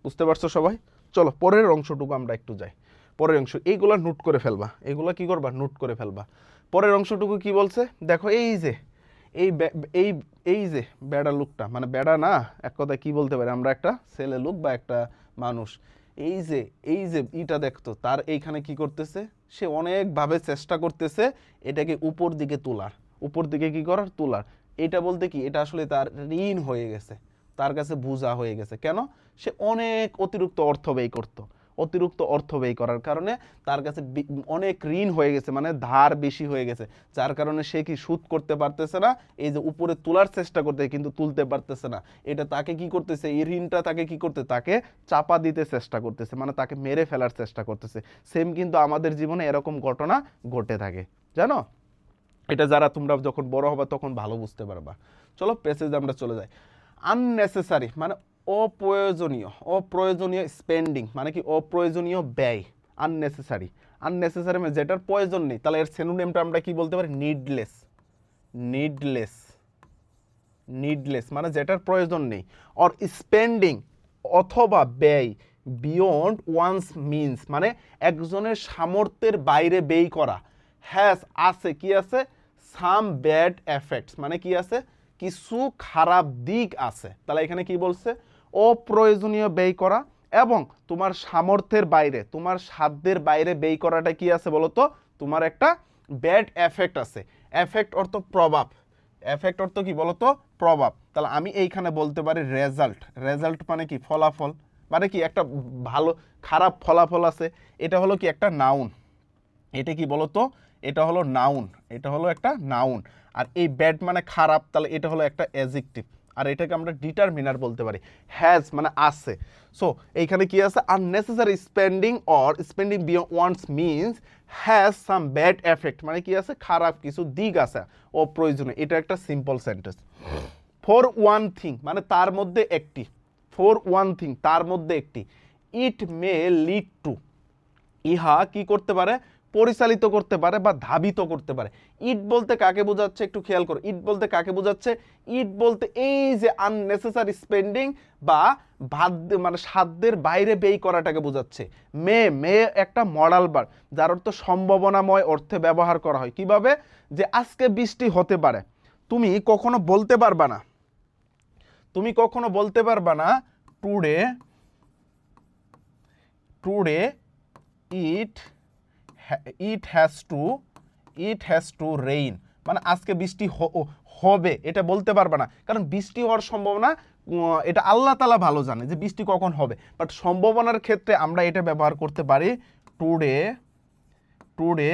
বুঝতে পারছো সবাই। চলো পরের অংশটুকু আমরা একটু যাই। পরের অংশ এইগুলা নোট করে ফেলবা, এইগুলা কি করবা নোট করে ফেলবা। পরের অংশটুকু কি বলছে দেখো, এই যে এই এই যে বেড়া লুকটা, মানে বেড়া না, এক কথায় কি বলতে পারি আমরা, একটা ছেলে লুক বা একটা মানুষ, এই যে ইটা দেখতো তার এইখানে কি করতেছে, সে অনেকভাবে চেষ্টা করতেছে এটাকে উপর দিকে তোলার, উপর দিকে কি করার তোলার, এটা বলতে কি এটা আসলে তার ঋণ হয়ে গেছে, তার কাছে বোঝা হয়ে গেছে, কেন সে অনেক অতিরিক্ত অর্থ ব্যয় করতো, অতিরিক্ত অর্থ ব্যয় করার কারণে তার কাছে অনেক ঋণ হয়ে গেছে, মানে ধার বেশি হয়ে গেছে, যার কারণে সে কি সুদ করতে পারতেছে না, এই যে উপরে তোলার চেষ্টা করতে কিন্তু তুলতে পারতেছে না, এটা তাকে কি করতেছে, এই ঋণটা তাকে কি করতে, তাকে চাপা দিতে চেষ্টা করতেছে, মানে তাকে মেরে ফেলার চেষ্টা করতেছে। সেম কিন্তু আমাদের জীবনে এরকম ঘটনা ঘটে থাকে, জানো, এটা যারা তোমরা যখন বড় হবে তখন ভালো বুঝতে পারবা। চলো প্যাসেজে আমরা চলে যাই। আননেসেসারি মানে অপ্রয়োজনীয়, অপ্রয়োজনীয় স্পেন্ডিং মানে কি অপ্রয়োজনীয় ব্যয়, আননেসেসারি, আননেসেসারি মানে যেটার প্রয়োজন নেই, তাহলে এর সিনোনিমটা আমরা কি বলতে পারি, নিডলেস, নিডলেস, নিডলেস মানে যেটার প্রয়োজন নেই, অর স্পেন্ডিং অথবা ব্যয় বিয়ন্ড ওয়ান্স মিনস মানে একজনের সামর্থ্যের বাইরে ব্যয় করা, হ্যাজ আছে কি আছে, সাম ব্যাড এফেক্টস মানে কি আছে, কিছু খারাপ দিক আছে। তাহলে এখানে কি বলছে, অপ্রয়োজনীয় ব্যয় করা এবং তোমার সামর্থ্যের বাইরে, তোমার সাধ্যের বাইরে ব্যয় করাটা কি আছে বলতো, তোমার একটা ব্যাড এফেক্ট আছে। এফেক্ট অর্থ প্রভাব, এফেক্ট অর্থ কি বলতো প্রভাব। তাহলে আমি এইখানে বলতে পারি রেজাল্ট, রেজাল্ট মানে কি ফলাফল, মানে কি একটা ভালো খারাপ ফলাফল আছে, এটা হলো কি একটা নাউন, এটা কি বলতো, এটা হলো নাউন, এটা হলো একটা নাউন। আর এই ব্যাড মানে খারাপ, তাহলে এটা হলো একটা অ্যাডজেক্টিভ, আর এটাকে আমরা ডিটারমিনার বলতে পারি। হ্যাজ মানে আছে, সো এইখানে কি আছে, unnecessary spending or spending beyond one's means has some bad effect মানে কি আছে, খারাপ কিছু দিক আছে, অপ্রয়োজনীয়, এটা একটা simple sentence. For one thing মানে তার মধ্যে একটি, ফর ওয়ান থিং তার মধ্যে একটি, ইট মে লিড টু ইহা কি করতে পারে, পরিচালিত করতে পারে বা ধাবিত করতে পারে। ইট বলতে কাকে বোঝাচ্ছে একটু খেয়াল করো, ইট বলতে কাকে বোঝাচ্ছে, ইট বলতে এই যে আননেসেসারি স্পেন্ডিং বা মানে সাধ্যের বাইরে ব্যয় করাটাকে বোঝাচ্ছে। মে মে একটা মডাল ভার্ব যার অর্থ সম্ভাবনাময় অর্থে ব্যবহার করা হয়, কিভাবে, যে আজকে বৃষ্টি হতে পারে, তুমি কখনো বলতে পারবা না, তুমি কখনো বলতে পারবা না today, today it has to rain মানে আজকে বৃষ্টি হবে, এটা বলতে পারবে না, কারণ বৃষ্টি হওয়ার সম্ভাবনা এটা আল্লাহ তাআলা ভালো জানে যে বৃষ্টি কখন হবে, বাট সম্ভাবনার ক্ষেত্রে আমরা এটা ব্যবহার করতে পারি today, today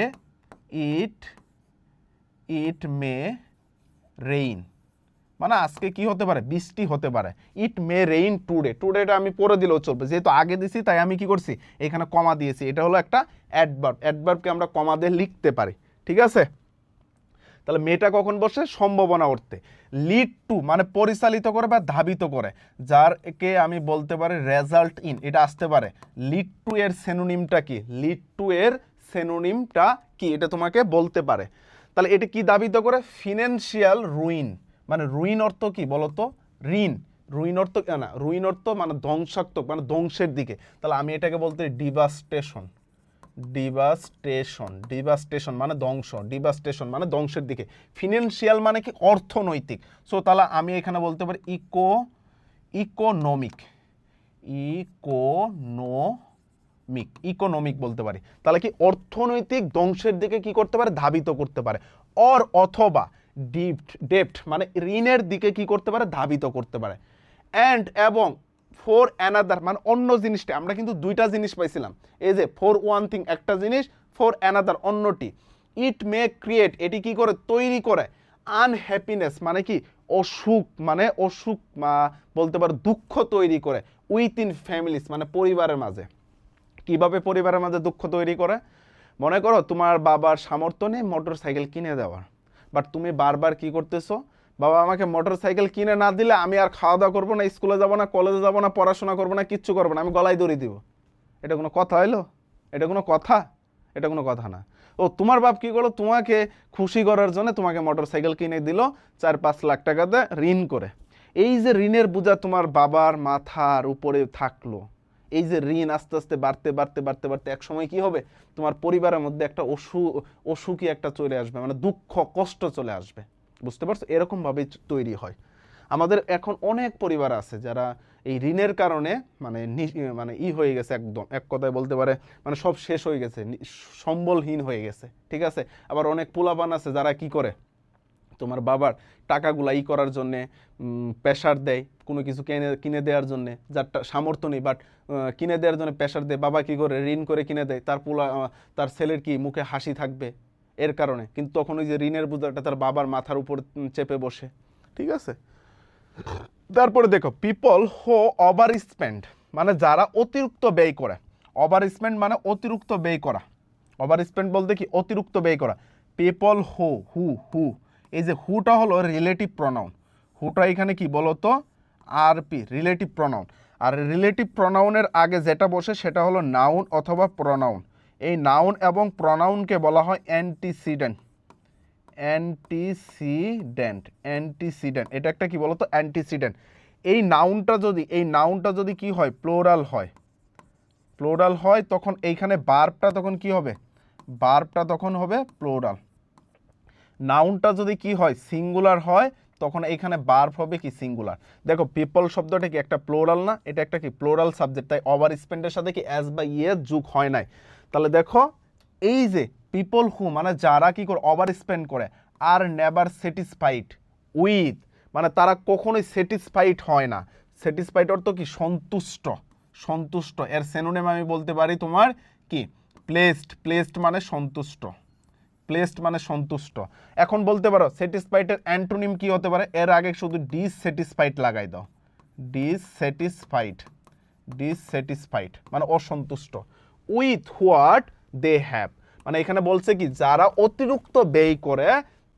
it may rain মানে আজকে কি হতে পারে, বৃষ্টি হতে পারে। ইট মে রেইন টুডে, টুডেটা আমি পরে দিলেও চলবে, যেহেতু আগে দিছি তাই আমি কি করছি এখানে কমা দিয়েছি, এটা হলো একটা অ্যাডভার্ব, অ্যাডভার্বকে আমরা কমা দিয়ে লিখতে পারি, ঠিক আছে। তাহলে মেটা কখন বসে, সম্ভাবনা অর্থে। লিড টু মানে পরিচালিত করে বা ধাবিত করে, যার কে আমি বলতে পারি রেজাল্ট ইন, এটা আসতে পারে। লিড টু এর সিনোনিমটা কি, লিড টু এর সিনোনিমটা কি এটা তোমাকে বলতে পারে। তাহলে এটা কি দাবিত করে? ফিনান্সিয়াল রুইন, মানে রুইন অর্থ কি বলতো? ঋণ। রুইন অর্থ না, রুইন অর্থ মানে ধ্বংসাত্মক, মানে ধ্বংসের দিকে। তাহলে আমি এটাকে বলতে ডিভাস্টেশন, ডিভাস্টেশন, ডিভাস্টেশন মানে ধ্বংস, ডিভাস্টেশন মানে ধ্বংসের দিকে। ফিনান্সিয়াল মানে কি? অর্থনৈতিক। সো তাহলে আমি এখানে বলতে পারি ইকোনমিক, ইকোনমিক বলতে পারি। তাহলে কি অর্থনৈতিক ধ্বংসের দিকে কি করতে পারে? ধাবিত করতে পারে। অথবা ডেপ্ট মানে ঋণের দিকে কি করতে পারে? ধাবিত করতে পারে। এবং ফর অ্যানাদার মানে অন্য জিনিসটা, আমরা কিন্তু দুইটা জিনিস পাইছিলাম। এই যে ফর ওয়ান থিং একটা জিনিস, ফর অ্যানাদার অন্যটি। ইট মে ক্রিয়েট এটি কি করে? তৈরি করে। আনহ্যাপিনেস মানে কি? অসুখ, মানে অসুখ বলতে পারো দুঃখ তৈরি করে। উইথিন ফ্যামিলিজ মানে পরিবারের মাঝে। কিভাবে পরিবারের মাঝে দুঃখ তৈরি করে? মনে করো তোমার বাবার সামর্থ্য নেই মোটর সাইকেল কিনে দেওয়ার, বাট তুমি বারবার কি করতেছো? বাবা আমাকে মোটর সাইকেল কিনে না দিলে আমি আর খাওয়া দাওয়া করবো না, স্কুলে যাবো না, কলেজে যাবো না, পড়াশোনা করবো না, কিচ্ছু করবো না, আমি গলায় দড়ি দিব। এটা কোনো কথা হইলো? এটা কোনো কথা? এটা কোনো কথা না। ও তোমার বাপ কি করলো? তোমাকে খুশি করার জন্য তোমাকে মোটর সাইকেল কিনে দিল 4-5 লাখ টাকাতে ঋণ করে। এই যে ঋণের বোঝা তোমার বাবার মাথার উপরে থাকলো, এই যে ঋণ আস্তে আস্তে বাড়তে বাড়তে বাড়তে বাড়তে এক সময় কি হবে? তোমার পরিবারের মধ্যে একটা অসুখী একটা চলে আসবে, মানে দুঃখ কষ্ট চলে আসবে। বুঝতে পারছো? এরকম ভাবে তৈরি হয়। আমাদের এখন অনেক পরিবার আছে যারা এই ঋণের কারণে মানে মানে হয়ে গেছে, একদম এক কথায় বলতে পারে মানে সব শেষ হয়ে গেছে, সম্বলহীন হয়ে গেছে। ঠিক আছে? আবার অনেক পোলাপান আছে যারা কি করে? তোমার বাবার টাকাগুলা করার জন্যে প্রেশার দেয়, কোনো কিছু কিনে দেওয়ার জন্যে, যার সামর্থ্য নেই বাট কিনে দেওয়ার জন্য প্রেশার দেয়। বাবা কি করে? ঋণ করে কিনে দেয়। তার ছেলের কি মুখে হাসি থাকবে এর কারণে, কিন্তু তখন ওই যে ঋণের বোঝাটা তার বাবার মাথার উপর চেপে বসে। ঠিক আছে? তারপরে দেখো পিপল হো ওভার স্পেন্ড মানে যারা অতিরিক্ত ব্যয় করে। ওভার স্পেন্ড মানে অতিরিক্ত ব্যয় করা। ওভার স্পেন্ড বলতে কি? অতিরিক্ত ব্যয় করা। পিপল হু এই যে হুটা হলো রিলেটিভ প্রনাউন। হুটা এখানে কি বলতো? RP, relative pronoun. আর রিলেটিভ প্রনাউনের আগে যেটা বসে সেটা হলো নাউন অথবা প্রনাউন। এই নাউন এবং প্রনাউনকে বলা হয় অ্যান্টিসিডেন্ট। অ্যান্টিসিডেন্ট এটা একটা কি বলতো? অ্যান্টিসিডেন্ট। এই নাউনটা যদি কি হয়? প্লোরাল হয় তখন এইখানে বার্বটা তখন কি হবে? বার্বটা তখন হবে প্লোরাল। নাউনটা যদি কি হয়? সিঙ্গুলার হয় তখন এইখানে বার্ব হবে কি? সিঙ্গুলার। দেখো পিপল শব্দটা কি একটা প্লোরাল না? এটা একটা কি? প্লোরাল সাবজেক্ট, তাই ওভার স্পেন্ডের সাথে কি অ্যাজ বা ইয়ে যোগ হয় নাই। তাহলে দেখো এই যে পিপল হু মানে যারা কি করে? ওভার স্পেন্ড করে। আর নেভার স্যাটিসফাইড উইথ মানে তারা কখনোই স্যাটিসফাইড হয় না। স্যাটিসফাইড অর্থ কি? সন্তুষ্ট। এর সিনোনিম আমি বলতে পারি তোমার কি? প্লেসড মানে সন্তুষ্ট। এখন বলতে পারো স্যাটিসফাইডের অ্যান্টোনিম কি হতে পারে? এর আগে শুধু ডিসস্যাটিসফাইড লাগাই দাও। ডিসস্যাটিসফাইড মানে অসন্তুষ্ট। উইথ হোয়াট দে হ্যাভ মানে এখানে বলছে কি? যারা অতিরিক্ত ব্যয় করে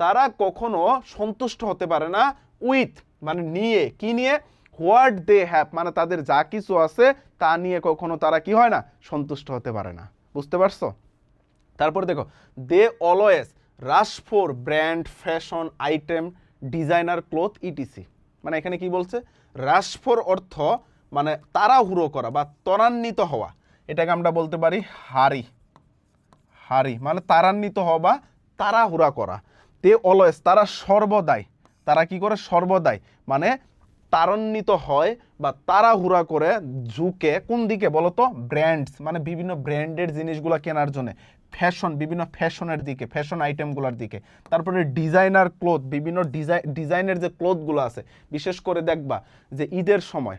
তারা কখনো সন্তুষ্ট হতে পারে না। উইথ মানে নিয়ে, কি নিয়ে? হোয়াট দে হ্যাভ মানে তাদের যা কিছু আছে তা নিয়ে কখনো তারা কি হয় না? সন্তুষ্ট হতে পারে না। বুঝতে পারছো? তারপরে দেখো they always rush for brand, fashion item, designer cloth etc. মানে এখানে কি বলছে? রাশ ফর অর্থ মানে তাড়াহুড়ো করা বা ত্বরান্বিত হওয়া। এটাকে আমরা বলতে পারি হারি মানে তাড়ান্বিত হওয়া বা তাড়াহুড়া করা। দে অলওয়েজ তারা কি করে? সর্বদাই মানে ত্বরান্বিত হয় বা তাড়াহুড়া করে ঝুঁকে কোন দিকে বলতো? ব্র্যান্ডস মানে বিভিন্ন ব্র্যান্ডের জিনিসগুলো কেনার জন্য, বিভিন্ন ফ্যাশনের দিকে, ফ্যাশন আইটেমগুলোর দিকে। তারপরে ডিজাইনার ক্লোথ, বিভিন্ন ডিজাইনের যে ক্লোথগুলো আছে, বিশেষ করে দেখবা যে ঈদের সময়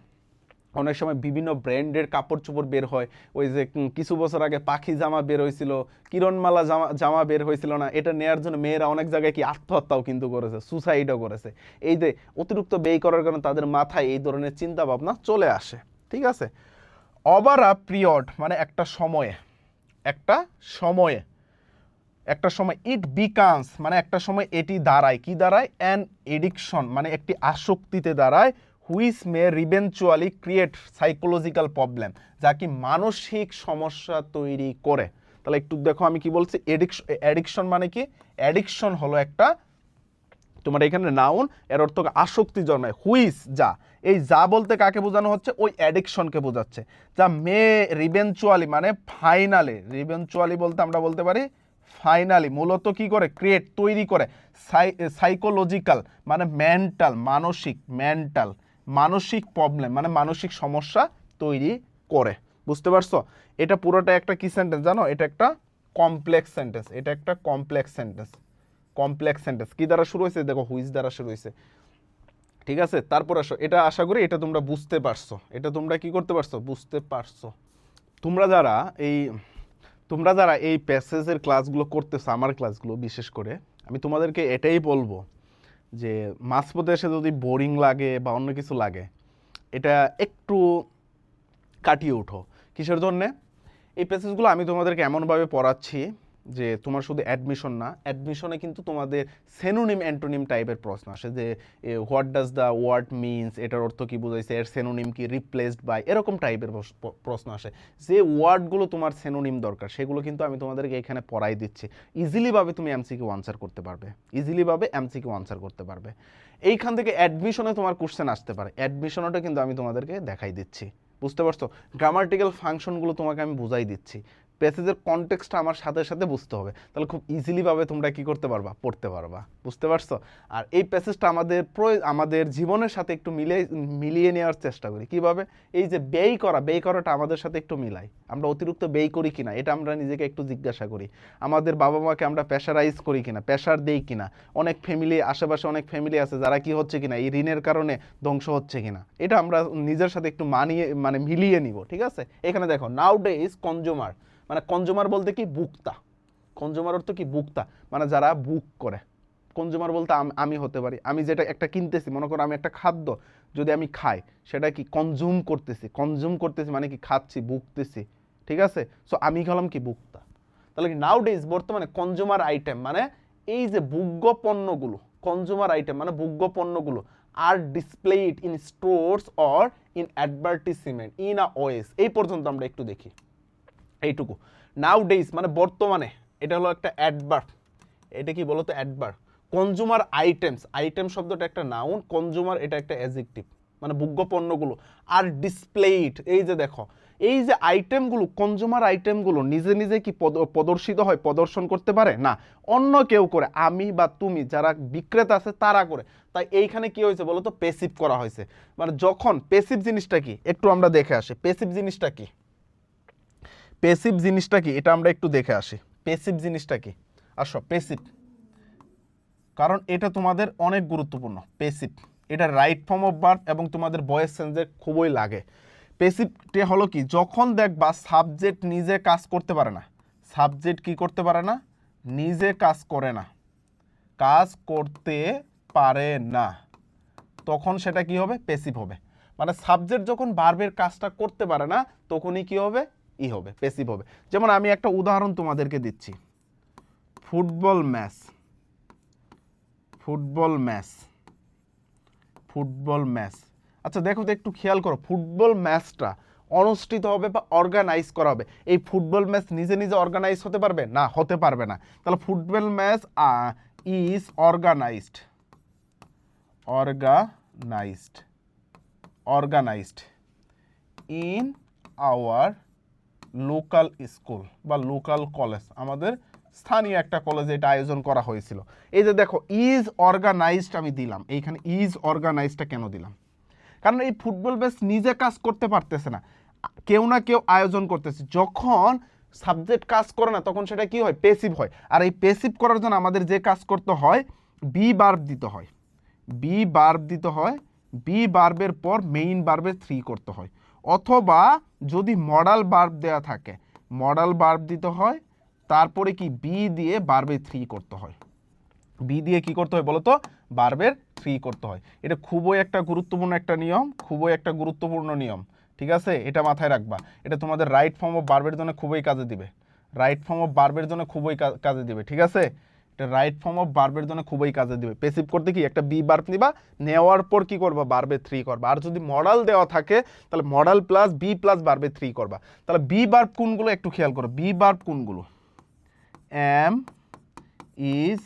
অনেক সময় বিভিন্ন ব্র্যান্ডের কাপড় চোপড় বের হয়। ওই যে কিছু বছর আগে পাখি জামা বের হয়েছিল, কিরণমালা জামা বের হয়েছিল না? এটা নেওয়ার জন্য মেয়েরা অনেক জায়গায় কি আত্মহত্যাও কিন্তু করেছে, সুসাইডও করেছে। এই যে অতিরিক্ত ব্যয় করার কারণে তাদের মাথায় এই ধরনের চিন্তা ভাবনা চলে আসে। ঠিক আছে? ওভার আ পিরিয়ড মানে একটা সময় ইট বিকামস মানে একটা সময় এটি দাঁড়ায়, কি দাঁড়ায়? অ্যান এডিকশন মানে একটি আসক্তিতে দাঁড়ায়। Which may eventually create psychological problem যা কি মানসিক সমস্যা তৈরি করে। তাহলে একটু দেখো আমি কি বলছি, অ্যাডিকশন মানে কি, অ্যাডিকশন হলো একটা তোমার এখানে নাউন, এর অর্থ আসক্তি জন্মায়, হুইস যা, এই যা বলতে কাকে বোঝানো হচ্ছে, ওই অ্যাডিকশনকে বোঝাচ্ছে। যা মে রিভেঞ্চুয়ালি মানে ফাইনালি, রিভেঞ্চুয়ালি বলতে আমরা বলতে পারি ফাইনালি, মূলত কি করে, ক্রিয়েট তৈরি করে, সাইকোলজিক্যাল মানে মেন্টাল মানসিক, মেন্টাল মানসিক প্রবলেম মানে মানসিক সমস্যা তৈরি করে। বুঝতে পারছো? এটা পুরোটা একটা কি সেন্টেন্স জানো, এটা একটা কমপ্লেক্স সেন্টেন্স, এটা একটা কমপ্লেক্স সেন্টেন্স। কমপ্লেক্স সেন্টেন্স কি দ্বারা শুরু হয়েছে, দেখো হুইচ দ্বারা শুরু হয়েছে। ঠিক আছে, তারপর আসো, এটা আশা করি এটা তোমরা বুঝতে পারছো, এটা তোমরা কি করতে পারছো, বুঝতে পারছো। তোমরা যারা এই তোমরা যারা এই প্যাসেজের ক্লাসগুলো করতেছো, আমার ক্লাসগুলো বিশেষ করে, আমি তোমাদেরকে এটাই বলবো যে মাঝপথে এসে যদি বোরিং লাগে বা অন্য কিছু লাগে, এটা একটু কাটিয়ে ওঠো। কিসের জন্যে? এই প্যাসেজগুলো আমি তোমাদেরকে এমনভাবে পড়াচ্ছি যে তোমার শুধু অ্যাডমিশন না, অ্যাডমিশনে কিন্তু তোমাদের সেনোনিম অ্যান্টোনিম টাইপের প্রশ্ন আসে, যে what does the word means, এটার অর্থ কি বোঝাইছে, এর সেনোনিম কি, রিপ্লেসড বাই, এরকম টাইপের প্রশ্ন আসে। যে ওয়ার্ডগুলো তোমার সেনোনিম দরকার সেগুলো কিন্তু আমি তোমাদেরকে এখানে পড়াই দিচ্ছি। ইজিলিভাবে তুমি এমসিকিউ আনসার করতে পারবে, ইজিলিভাবে এমসিকিউ আনসার করতে পারবে। এইখান থেকে অ্যাডমিশনে তোমার কোশ্চেন আসতে পারে, অ্যাডমিশনটা কিন্তু আমি তোমাদেরকে দেখাই দিচ্ছি। বুঝতে পারছো? গ্রামাটিক্যাল ফাংশনগুলো তোমাকে আমি বুঝাই দিচ্ছি, প্যাসেজের কনটেক্সটটা আমার সাথে সাথে বুঝতে হবে, তাহলে খুব ইজিলিভাবে তোমরা কি করতে পারবা, পড়তে পারবা। বুঝতে পারছো? আর এই প্যাসেজটা আমাদের জীবনের সাথে একটু মিলিয়ে নেওয়ার চেষ্টা করি। কিভাবে? এই যে ব্যয় করাটা আমাদের সাথে একটু মিলাই, আমরা অতিরিক্ত ব্যয় করি কিনা এটা আমরা নিজেকে একটু জিজ্ঞাসা করি। আমাদের বাবা মাকে আমরা প্রেশারাইজ করি কিনা, প্রেশার দেই কিনা। অনেক ফ্যামিলি, আশেপাশে অনেক ফ্যামিলি আছে যারা কি হচ্ছে কিনা, এই ঋণের কারণে ধ্বংস হচ্ছে কিনা, এটা আমরা নিজের সাথে একটু মিলিয়ে নিব। ঠিক আছে, এখানে দেখো নাউডেজ কনজিউমার মানে কনজিউমার বলতে কি, বুক্তা। কনজিউমার অর্থ কি, বুক্তা মানে যারা বুক করে। কনজিউমার বলতে আমি হতে পারি, আমি যেটা একটা কিনতেছি, মনে করো আমি একটা খাদ্য যদি আমি খাই, সেটা কি কনজিউম করতেছি মানে কি, খাচ্ছি, বুকতেছি। ঠিক আছে, সো আমি হলাম কি, বুক্তা। তাহলে কি নাউডেজ বর্তমানে কনজিউমার আইটেম মানে এই যে ভোগ্য পণ্যগুলো, কনজিউমার আইটেম মানে ভোগ্য পণ্যগুলো আর displayed in stores or in advertisement in a ways. এই পর্যন্ত আমরা একটু দেখি এইটুকু। নাউডেজ মানে বর্তমানে, এটা হলো একটা অ্যাডভার্ব। এটা কি বলতো, অ্যাডভার্ব। কনজিউমার আইটেমস, আইটেম শব্দটা একটা নাউন, কনজিউমার এটা একটা অ্যাডজেক্টিভ মানে ভোগ্য পণ্যগুলো। আর ডিসপ্লেড, এই যে দেখো এই যে আইটেমগুলো, কনজিউমার আইটেমগুলো নিজে নিজে কি প্রদর্শিত হয়, প্রদর্শন করতে পারে না, অন্য কেউ করে, আমি বা তুমি যারা বিক্রেতা আছে তারা করে। তাই এইখানে কি হয়েছে বলতো, প্যাসিভ করা হয়েছে। মানে যখন প্যাসিভ জিনিসটা কি একটু আমরা দেখে আসি, প্যাসিভ জিনিসটা কি, প্যাসিভ জিনিসটা কি এটা আমরা একটু দেখে আসি। প্যাসিভ জিনিসটা কি, আসো প্যাসিভ, কারণ এটা তোমাদের অনেক গুরুত্বপূর্ণ। প্যাসিভ এটা রাইট ফর্ম অফ ভার্ব এবং তোমাদের ভয়েস চেঞ্জে খুবই লাগে। প্যাসিভটা হলো কি, যখন দেখবা সাবজেক্ট নিজে কাজ করতে পারে না, সাবজেক্ট কি করতে পারে না, নিজে কাজ করে না, কাজ করতে পারে না, তখন সেটা কি হবে, প্যাসিভ হবে। মানে সাবজেক্ট যখন ভার্বের কাজটা করতে পারে না তখনই কি হবে, ই হবে, প্যাসিভ হবে। যেমন আমি একটা উদাহরণ তোমাদেরকে দিচ্ছি, football match, football match, football match. আচ্ছা দেখো তো, একটু খেয়াল করো, ফুটবল ম্যাচটা অনুষ্ঠিত হবে বা অর্গানাইজ করা হবে, এই ফুটবল ম্যাচ নিজে নিজে অর্গানাইজ হতে পারবে না, হতে পারবে না। তাহলে football match is organised, organised, organised in our local school বা লোকাল কলেজ, আমাদের স্থানীয় একটা কলেজে এটা আয়োজন করা হয়েছিল। এই যে দেখো ইজ অর্গানাইজড আমি দিলাম, এইখানে ইজ অর্গানাইজডটা কেন দিলাম, কারণ এই ফুটবল ম্যাচ নিজে কাজ করতে পারতেছে না, কেউ না কেউ আয়োজন করতেছে। যখন সাবজেক্ট কাজ করে না তখন সেটা কি হয়, প্যাসিভ হয়। আর এই প্যাসিভ করার জন্য আমাদের যে কাজ করতে হয়, বি ভার্ব দিতে হয়, বি ভার্ব দিতে হয়, বি ভার্বের পর মেইন ভার্বের থ্রি করতে হয়, অথবা যদি মডাল ভার্ব দেয়া থাকে মডাল ভার্ব দিতে হয়, তারপরে কি বি দিয়ে ভার্বের থ্রি করতে হয়, বি দিয়ে কি করতে হয় বলো তো, ভার্বের থ্রি করতে হয়। এটা খুবই একটা গুরুত্বপূর্ণ একটা নিয়ম, খুবই একটা গুরুত্বপূর্ণ নিয়ম। ঠিক আছে, এটা মাথায় রাখবা, এটা তোমাদের রাইট ফর্ম অফ ভার্বের জন্য খুবই কাজে দিবে, রাইট ফর্ম অফ ভার্বের জন্য খুবই কাজে দিবে। ঠিক আছে, এটা রাইট ফর্ম অফ ভার্বের জন্য খুবই কাজে দিবে। প্যাসিভ করতে কি একটা বি ভার্ব নিবা, নেওয়ার পর কি করবা, ভার্বে থ্রি করবা। আর যদি মডাল দেওয়া থাকে তাহলে মডাল প্লাস বি প্লাস ভার্বে থ্রি করবা। তাহলে বি ভার্ব কোনগুলো একটু খেয়াল করো, বি ভার্ব কোনগুলো, এম ইজ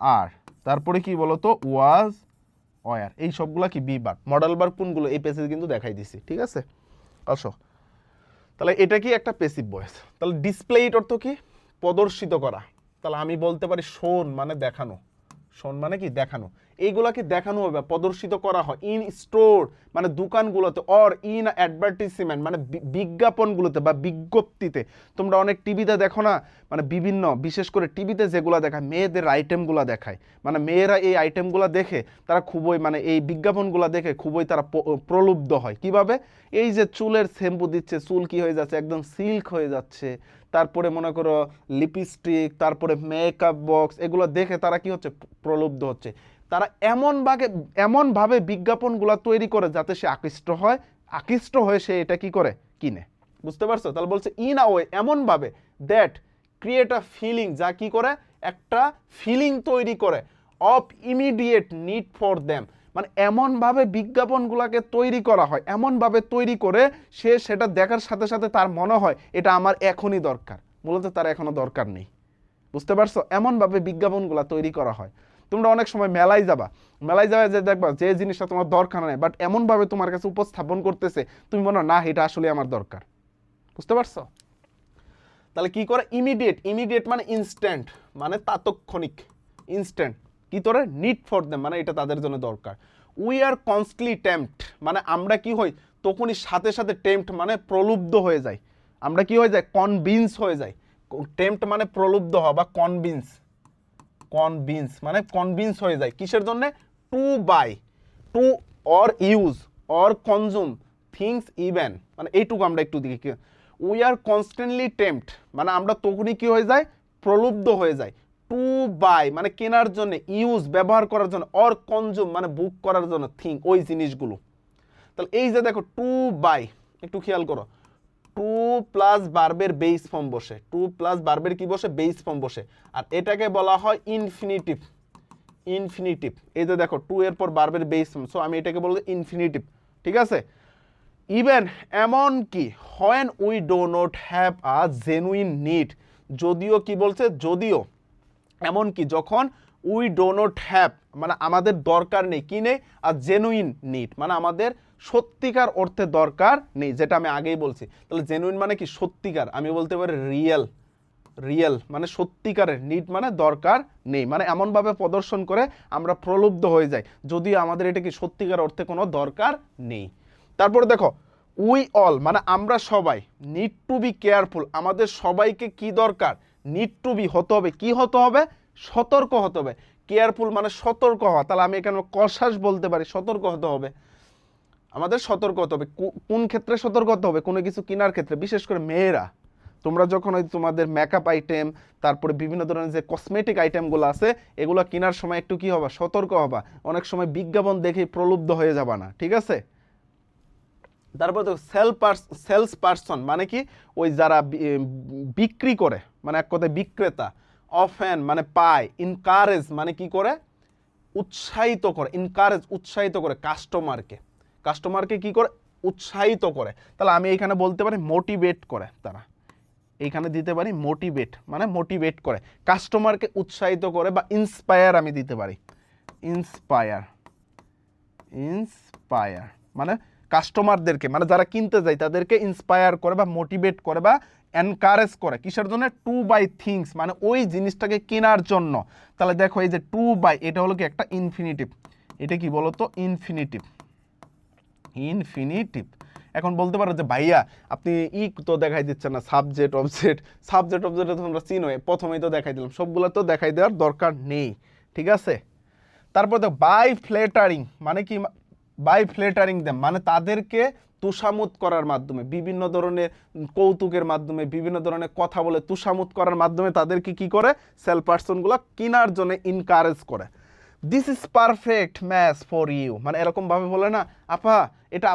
আর, তারপরে কি বলতো ওয়াজ ওয়ার, এই সবগুলা কি বি ভার্ব। মডেল ভার্ব কোনগুলো এই পেজে কিন্তু দেখাই দিছি, ঠিক আছে। আসো, তাহলে এটা কি একটা প্যাসিভ ভয়েস। তাহলে ডিসপ্লে ইট অর্থ কি, প্রদর্শিত করা। তাহলে আমি বলতে পারি শোন মানে দেখানো, শোন মানে কি দেখানো, এইগুলাকে দেখানো হবে, প্রদর্শিত করা হয়। ইন স্টোর মানে দোকানগুলোতে, অর ইন অ্যাডভার্টিসমেন্ট মানে বিজ্ঞাপনগুলোতে বা বিজ্ঞপ্তিতে। তোমরা অনেক টিভিতে দেখো না, মানে বিভিন্ন বিশেষ করে টিভিতে যেগুলো দেখায় মেয়েদের আইটেমগুলো দেখায়, মানে মেয়েরা এই আইটেমগুলো দেখে তারা খুবই মানে এই বিজ্ঞাপনগুলো দেখে খুবই তারা প্রলুব্ধ হয়। কিভাবে, এই যে চুলের শ্যাম্পু দিচ্ছে, চুল কি হয়ে যাচ্ছে একদম সিল্ক হয়ে যাচ্ছে, তারপরে মনে করো লিপস্টিক, তারপরে মেকআপ বক্স, এগুলো দেখে তারা কি হচ্ছে, প্রলুব্ধ হচ্ছে। তারা এমনভাবে বিজ্ঞাপনগুলো তৈরি করে যাতে সে আকৃষ্ট হয়ে সে এটা কি করে, কিনে। বুঝতে পারছো? তাহলে বলছে ইন আ ওয়ে, এমনভাবে দ্যাট ক্রিয়েট আ ফিলিং, যা কি করে, একটা ফিলিং তৈরি করে, of immediate need for them, মানে এমনভাবে বিজ্ঞাপনগুলোকে তৈরি করা হয়, এমনভাবে তৈরি করে সে সেটা দেখার সাথে সাথে তার মনে হয় এটা আমার এখনই দরকার, মূলত তার এখনো দরকার নেই। বুঝতে পারছো? এমনভাবে বিজ্ঞাপনগুলো তৈরি করা হয়। তোমরা অনেক সময় মেলায় যাবা যে দেখবা যে জিনিসটা তোমার দরকার নেই, বাট এমনভাবে তোমার কাছে উপস্থাপন করতেছে তুমি মনে হয় না এটা আসলে আমার দরকার। বুঝতে পারছো? তাহলে কি করে, ইমিডিয়েট মানে ইনস্ট্যান্ট, মানে তাৎক্ষণিক, ইনস্ট্যান্ট। কি করে, নিড ফর দেম মানে এটা তাদের জন্য দরকার। উই আর কনস্ট্যান্টলি টেম্পড মানে আমরা কি হই, তখনই সাথে সাথে টেম্পড মানে প্রলুব্ধ হয়ে যাই, আমরা কি হয়ে যাই, কনভিন্স হয়ে যাই। টেম্পড মানে প্রলুব্ধ হওয়া বা কনভিন্স মানে কনভিন্স হয়ে যায় কিসের জন্য, to buy, to or use or consume things even, মানে এইটুকু আমরা একটু দেখি। উই আর কনস্ট্যান্টলি টেম্পড মানে আমরা তখনই কি হয়ে যায়, প্রলুব্ধ হয়ে যায়। টু বাই মানে কেনার জন্য, ইউজ ব্যবহার করার জন্য, অর কনজিউম মানে বুক করার জন্য, থিং ওই জিনিসগুলো। তাহলে এই যে দেখো টু বাই, একটু খেয়াল করো, টু প্লাস ভার্বের বেস ফর্ম বসে, টু প্লাস ভার্বের কি বসে, বেস ফর্ম বসে, আর এটাকে বলা হয় ইনফিনিটিভ। এই যে দেখো টু এর পর ভার্বের বেস ফর্ম, সো আমি এটাকে বলবো ইনফিনিটিভ, ঠিক আছে। ইভেন এমন কি, when we do not have a genuine need, যদিও কি বলছে, যদিও এমন কি যখন উই ডো নট হ্যাভ মানে আমাদের দরকার নেই, কি নেই, আর জেনুইন নিড মানে আমাদের সত্যিকার অর্থে দরকার নেই, যেটা আমি আগেই বলছি। তাহলে জেনুইন মানে কি, সত্যিকার, আমি বলতে পারি রিয়েল মানে সত্যিকারের, নিড মানে দরকার নেই, মানে এমনভাবে প্রদর্শন করে আমরা প্রলুব্ধ হয়ে যাই যদিও আমাদের এটা কি সত্যিকার অর্থে কোনো দরকার নেই। তারপরে দেখো উই অল মানে আমরা সবাই, নিড টু বি কেয়ারফুল আমাদের সবাইকে কি দরকার, নিড টু বি হতে হবে, কি হতে হবে, সতর্ক হতে হবে। কেয়ারফুল মানে সতর্ক হওয়া, তাহলে আমি এখানে কশাস বলতে পারি, সতর্ক হতে হবে, আমাদের সতর্ক হতে হবে। কোন ক্ষেত্রে সতর্ক হতে হবে, কোনো কিছু কেনার ক্ষেত্রে, বিশেষ করে মেয়েরা তোমরা যখন ওই তোমাদের মেকআপ আইটেম, তারপরে বিভিন্ন ধরনের যে কসমেটিক আইটেমগুলো আছে এগুলো কেনার সময় একটু কি হবা, সতর্ক হবা, অনেক সময় বিজ্ঞাপন দেখে প্রলুব্ধ হয়ে যাবা না, ঠিক আছে। তারপর তো সেলস পারসন মানে কি, ওই যারা বিক্রি করে মানে এক কথায় বিক্রেতা। অফেন মানে পায়, ইনকারেজ মানে কি করে, উৎসাহিত করে, ইনকারেজ উৎসাহিত করে কাস্টমারকে কি করে, উৎসাহিত করে। তাহলে আমি এখানে বলতে পারি মোটিভেট করে, তারা এইখানে দিতে পারি মোটিভেট মানে মোটিভেট করে, কাস্টমারকে উৎসাহিত করে, বা ইন্সপায়ার আমি দিতে পারি, ইন্সপায়ার মানে কাস্টমারদেরকে মানে যারা কিনতে যায় তাদেরকে ইন্সপায়ার করে বা মোটিভেট করে বা এনকারেজ করে, কিসের জন্য, টু বাই থিংস মানে ওই জিনিসটাকে কেনার জন্য। তাহলে দেখো এই যে টু বাই এটা হলো কি একটা ইনফিনিটিভ, এটা কি বলতো, ইনফিনিটিভ। এখন বলতে পারো যে ভাইয়া আপনি তো দেখাই দিচ্ছেন না, সাবজেক্ট অবজেক্ট তোমরা চিনো, প্রথমেই তো দেখাই দিলাম, সবগুলো তো দেখাই দেওয়ার দরকার নেই, ঠিক আছে। তারপর দেখো বাই ফ্লেটারিং মানে কি, বাই ফ্লেটারিং দেম মানে তাদেরকে তুষামুত করার মাধ্যমে, বিভিন্ন ধরনের কৌতুকের মাধ্যমে, বিভিন্ন ধরনের কথা বলে তুষামুত করার মাধ্যমে তাদেরকে কি করে, সেল পার্সনগুলো কেনার জন্য ইনকারেজ করে। This is perfect match for you মানে এরকমভাবে বলে না, আপা এটা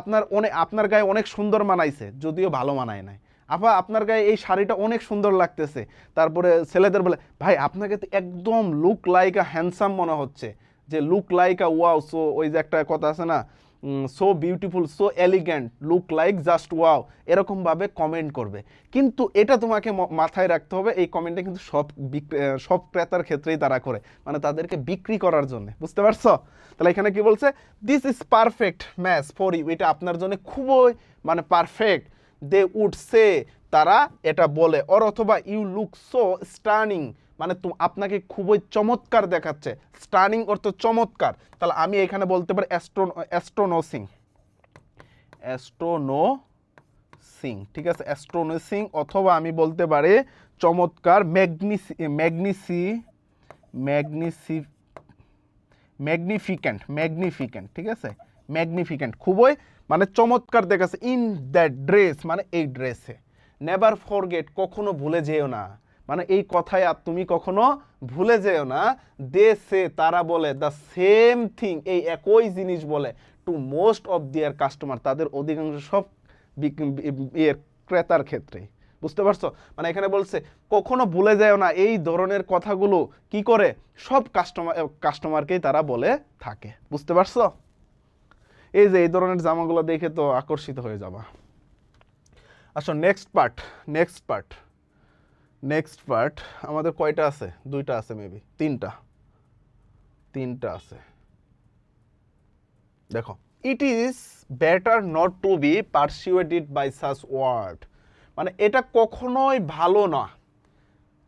আপনার গায়ে অনেক সুন্দর মানাইছে, যদিও ভালো মানায় নাই, আপা আপনার গায়ে এই শাড়িটা অনেক সুন্দর লাগতেছে। তারপরে ছেলেদের বলে ভাই আপনাকে তো একদম লুক লাইক আ হ্যান্ডসাম মনে হচ্ছে, যে লুক লাইক আ ওয়াও। সো ওই যে একটা কথা আছে না, so beautiful, so elegant, look like just wow, এরকমভাবে কমেন্ট করবে। কিন্তু এটা তোমাকে মাথায় রাখতে হবে, এই কমেন্টটা কিন্তু সব ক্রেতার ক্ষেত্রেই তারা করে, মানে তাদেরকে বিক্রি করার জন্য, বুঝতে পারছো? তাহলে এখানে কি বলছে, this is perfect match for you, এটা আপনার জন্য খুবই মানে পারফেক্ট। দে উড সে, তারা এটা বলে, অথবা ইউ লুক সো স্টার্নিং, মানে আপনাকে খুবই চমৎকার দেখাচ্ছে। স্টার্নিং অর্থ চমৎকার। তাহলে আমি এখানে বলতে পারি অ্যাস্ট্রোনোসিং, ঠিক আছে, অ্যাস্ট্রোনোসিং, অথবা আমি বলতে পারি চমৎকার, ম্যাগনিফিকেন্ট, ঠিক আছে, ম্যাগনিফিকেন্ট, খুবই মানে চমৎকার দেখাচ্ছে। ইন দ্যাট ড্রেস, মানে এই ড্রেসে। নেভার ফরগেট, কখনো ভুলে যেও না, মানে এই কথায় আর তুমি কখনো ভুলে যেও না। দে সে, তারা বলে, দ্য সেম থিং, এই একই জিনিস বলে, to most of their customer, তাদের অধিকাংশ সব ক্রেতার ক্ষেত্রে, বুঝতে পারছো? মানে এখানে বলছে কখনো ভুলে যায় না, এই ধরনের কথাগুলো কি করে সব কাস্টমারকেই তারা বলে থাকে, বুঝতে পারছো? এই যে এই ধরনের জামাগুলো দেখে তো আকর্ষিত হয়ে যাবা। আচ্ছা, নেক্সট পার্ট আমাদের কয়টা আছে? দুইটা আছে, মেবি তিনটা আছে। দেখো, it is better not to be persuaded by such word, মানে এটা কখনোই ভালো না।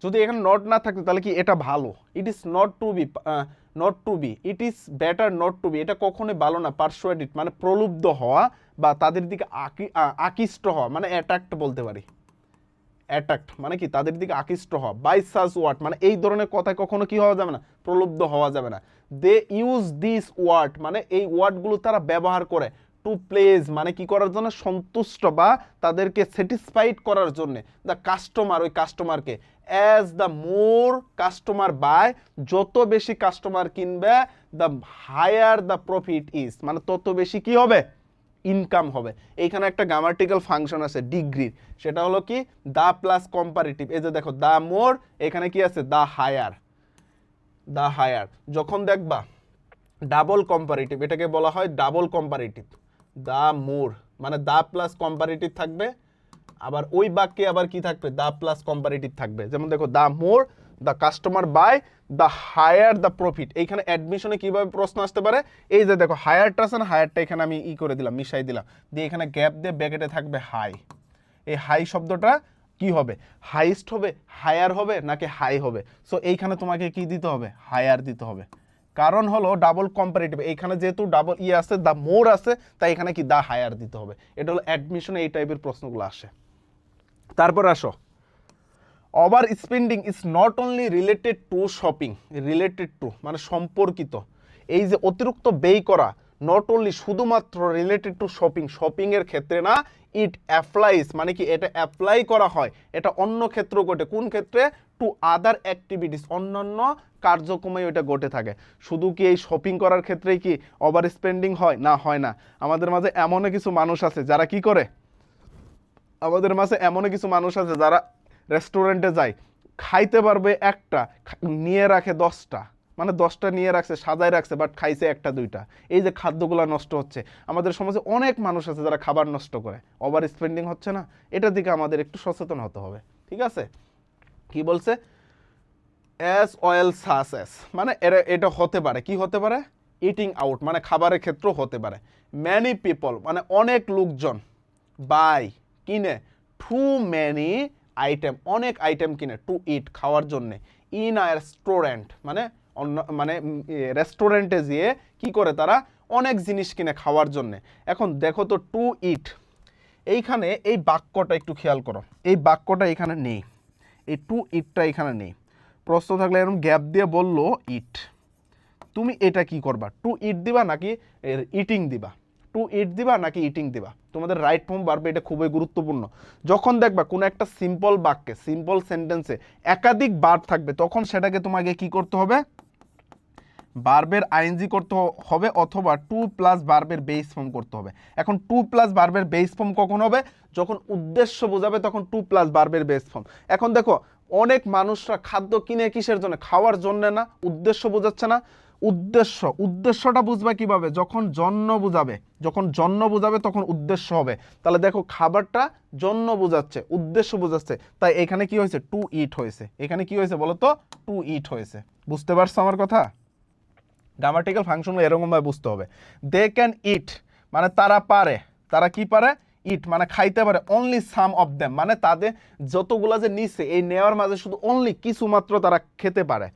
যদি এখানে নট না থাকতো তাহলে কি এটা ভালো? It is not to be, it is better not to be, এটা কখনোই ভালো না। পারসুয়েটেড মানে প্রলুব্ধ হওয়া বা তাদের দিকে আকৃষ্ট হওয়া, মানে অ্যাট্রাক্ট বলতে পারি। অ্যাট্রাক্ট মানে কি তাদের দিকে আকৃষ্ট হওয়া। বাই সাচ ওয়ার্ড মানে এই ধরনের কথায় কখনো কি হওয়া যাবে না, প্রলুব্ধ হওয়া যাবে না। দে ইউজ দিস ওয়ার্ড মানে এই ওয়ার্ডগুলো তারা ব্যবহার করে টু প্লেজ মানে কি করার জন্য, সন্তুষ্ট বা তাদেরকে স্যাটিসফাইড করার জন্য দ্য কাস্টমার, ওই কাস্টমারকে। As the more customer buy, যত বেশি কাস্টমার কিনবে, the higher the profit is মানে তত বেশি কি হবে, ইনকাম হবে। এইখানে একটা গ্রামাটিক্যাল ফাংশন আছে ডিগ্রির, সেটা হলো কি দা প্লাস কম্পারেটিভ। এই যে দেখো দা মোর, এখানে কি আছে দা হায়ার। যখন দেখবা ডাবল কম্পারেটিভ, এটাকে বলা হয় ডাবল কম্পারেটিভ। দা মোর মানে দা প্লাস কম্পারেটিভ থাকবে, আবার ওই বাক্যে আবার কি থাকবে, দা প্লাস কম্পারেটিভ থাকবে। যেমন দেখো the more the customer buy, the higher the profit. এইখানে অ্যাডমিশনে কিভাবে প্রশ্ন আসতে পারে, এই যে দেখো হায়ারটা আছে না, হায়ারটা এখানে আমি করে দিলাম, মিশাই দিলাম, দিয়ে এখানে গ্যাপ দিয়ে ব্র্যাকেটে থাকবে হাই। এই হাই শব্দটা কি হবে, হাইস্ট হবে, হায়ার হবে নাকি হাই হবে? সো এইখানে তোমাকে কি দিতে হবে, হায়ার দিতে হবে। কারণ হলো ডাবল কম্পারেটিভ, এইখানে যেহেতু ডাবল আছে, দা মোর আছে, তাই এখানে কি দা হায়ার দিতে হবে। এটা হলো অ্যাডমিশনে এই টাইপের প্রশ্নগুলো আসে। তারপর আসো, over spending is not only related to shopping, related to মানে সম্পর্কিত। এই যে অতিরিক্ত ব্যয় করা, নট অনলি শুধুমাত্র রিলেটেড টু শপিংয়ের ক্ষেত্রে না, ইট অ্যাপ্লাইজ মানে কি এটা অ্যাপ্লাই করা হয়, এটা অন্য ক্ষেত্র ঘটে। কোন ক্ষেত্রে, টু আদার অ্যাক্টিভিটিস, অন্যান্য কার্যক্রমে ওইটা ঘটে থাকে। শুধু কি এই শপিং করার ক্ষেত্রেই কি ওভার স্পেন্ডিং হয়? না, হয় না। আমাদের মাঝে এমনও কিছু মানুষ আছে যারা কি করে, যারা রেস্টুরেন্টে যায়, খাইতে পারবে একটা, নিয়ে রাখে 10টা, মানে 10টা নিয়ে রাখছে, সাজায় রাখছে, বাট খাইছে 1-2টা। এই যে খাদ্যগুলো নষ্ট হচ্ছে, আমাদের সমাজে অনেক মানুষ আছে যারা খাবার নষ্ট করে, ওভার স্পেন্ডিং হচ্ছে না, এটার দিকে আমাদের একটু সচেতন হতে হবে, ঠিক আছে? কি বলছে, অ্যাজ ওয়েল সাস অ্যাজ মানে এটা হতে পারে, কি হতে পারে, ইটিং আউট মানে খাবারের ক্ষেত্র হতে পারে। ম্যানি পিপল মানে অনেক লোকজন, বাই কিনে, টু ম্যানি আইটেম অনেক আইটেম কিনে, টু ইট খাওয়ার জন্যে, ইন আ রেস্টুরেন্ট মানে রেস্টুরেন্টে যেয়ে কি করে তারা অনেক জিনিস কিনে খাওয়ার জন্যে। এখন দেখো তো টু ইট, এইখানে এই বাক্যটা একটু খেয়াল করো, এই বাক্যটা এখানে নেই, এই টু ইটটা এখানে নেই। প্রশ্ন থাকলে এরকম গ্যাপ দিয়ে বললো ইট, তুমি এটা কি করবা, টু ইট দিবা নাকি ইটিং দিবা, টু ইট দিবা নাকি ইটিং দিবা? তোমাদের রাইট ফর্ম বাড়বে, এটা খুবই গুরুত্বপূর্ণ। যখন দেখবা কোনো একটা সিম্পল বাক্যে, সিম্পল সেন্টেন্সে একাধিক ভার্ব থাকবে, তখন সেটাকে তোমাকে কি করতে হবে, ভার্বের আইএনজি করতে হবে, অথবা টু প্লাস ভার্বের বেস ফর্ম করতে হবে। এখন টু প্লাস ভার্বের বেস ফর্ম কখন হবে, যখন উদ্দেশ্য বোঝাবে, তখন টু প্লাস ভার্বের বেস ফর্ম। এখন দেখো অনেক মানুষরা খাদ্য কিনে কিসের জন্য, খাওয়ার জন্য না, উদ্দেশ্য বোঝাচ্ছে না। উদ্দেশ্যটা বুঝবে কিভাবে? যখন জন্য বুঝাবে, তখন উদ্দেশ্য হবে। তাহলে দেখো খাবারটা জন্য বোঝাচ্ছে, উদ্দেশ্য বোঝাচ্ছে, তাই এখানে কি হয়েছে? টু ইট হয়েছে। এখানে কি হয়েছে বলো তো? টু ইট হয়েছে। বুঝতে পারছো আমার কথা? গ্রামাটিক্যাল ফাংশনগুলো এরকমভাবে বুঝতে হবে। দে ক্যান ইট মানে তারা পারে, তারা কি পারে? ইট মানে খাইতে পারে। অনলি সাম অফ দেম মানে তাদের যতগুলা যে নিছে এই নেওয়ার মাঝে শুধু অনলি কিছু মাত্র তারা খেতে পারে।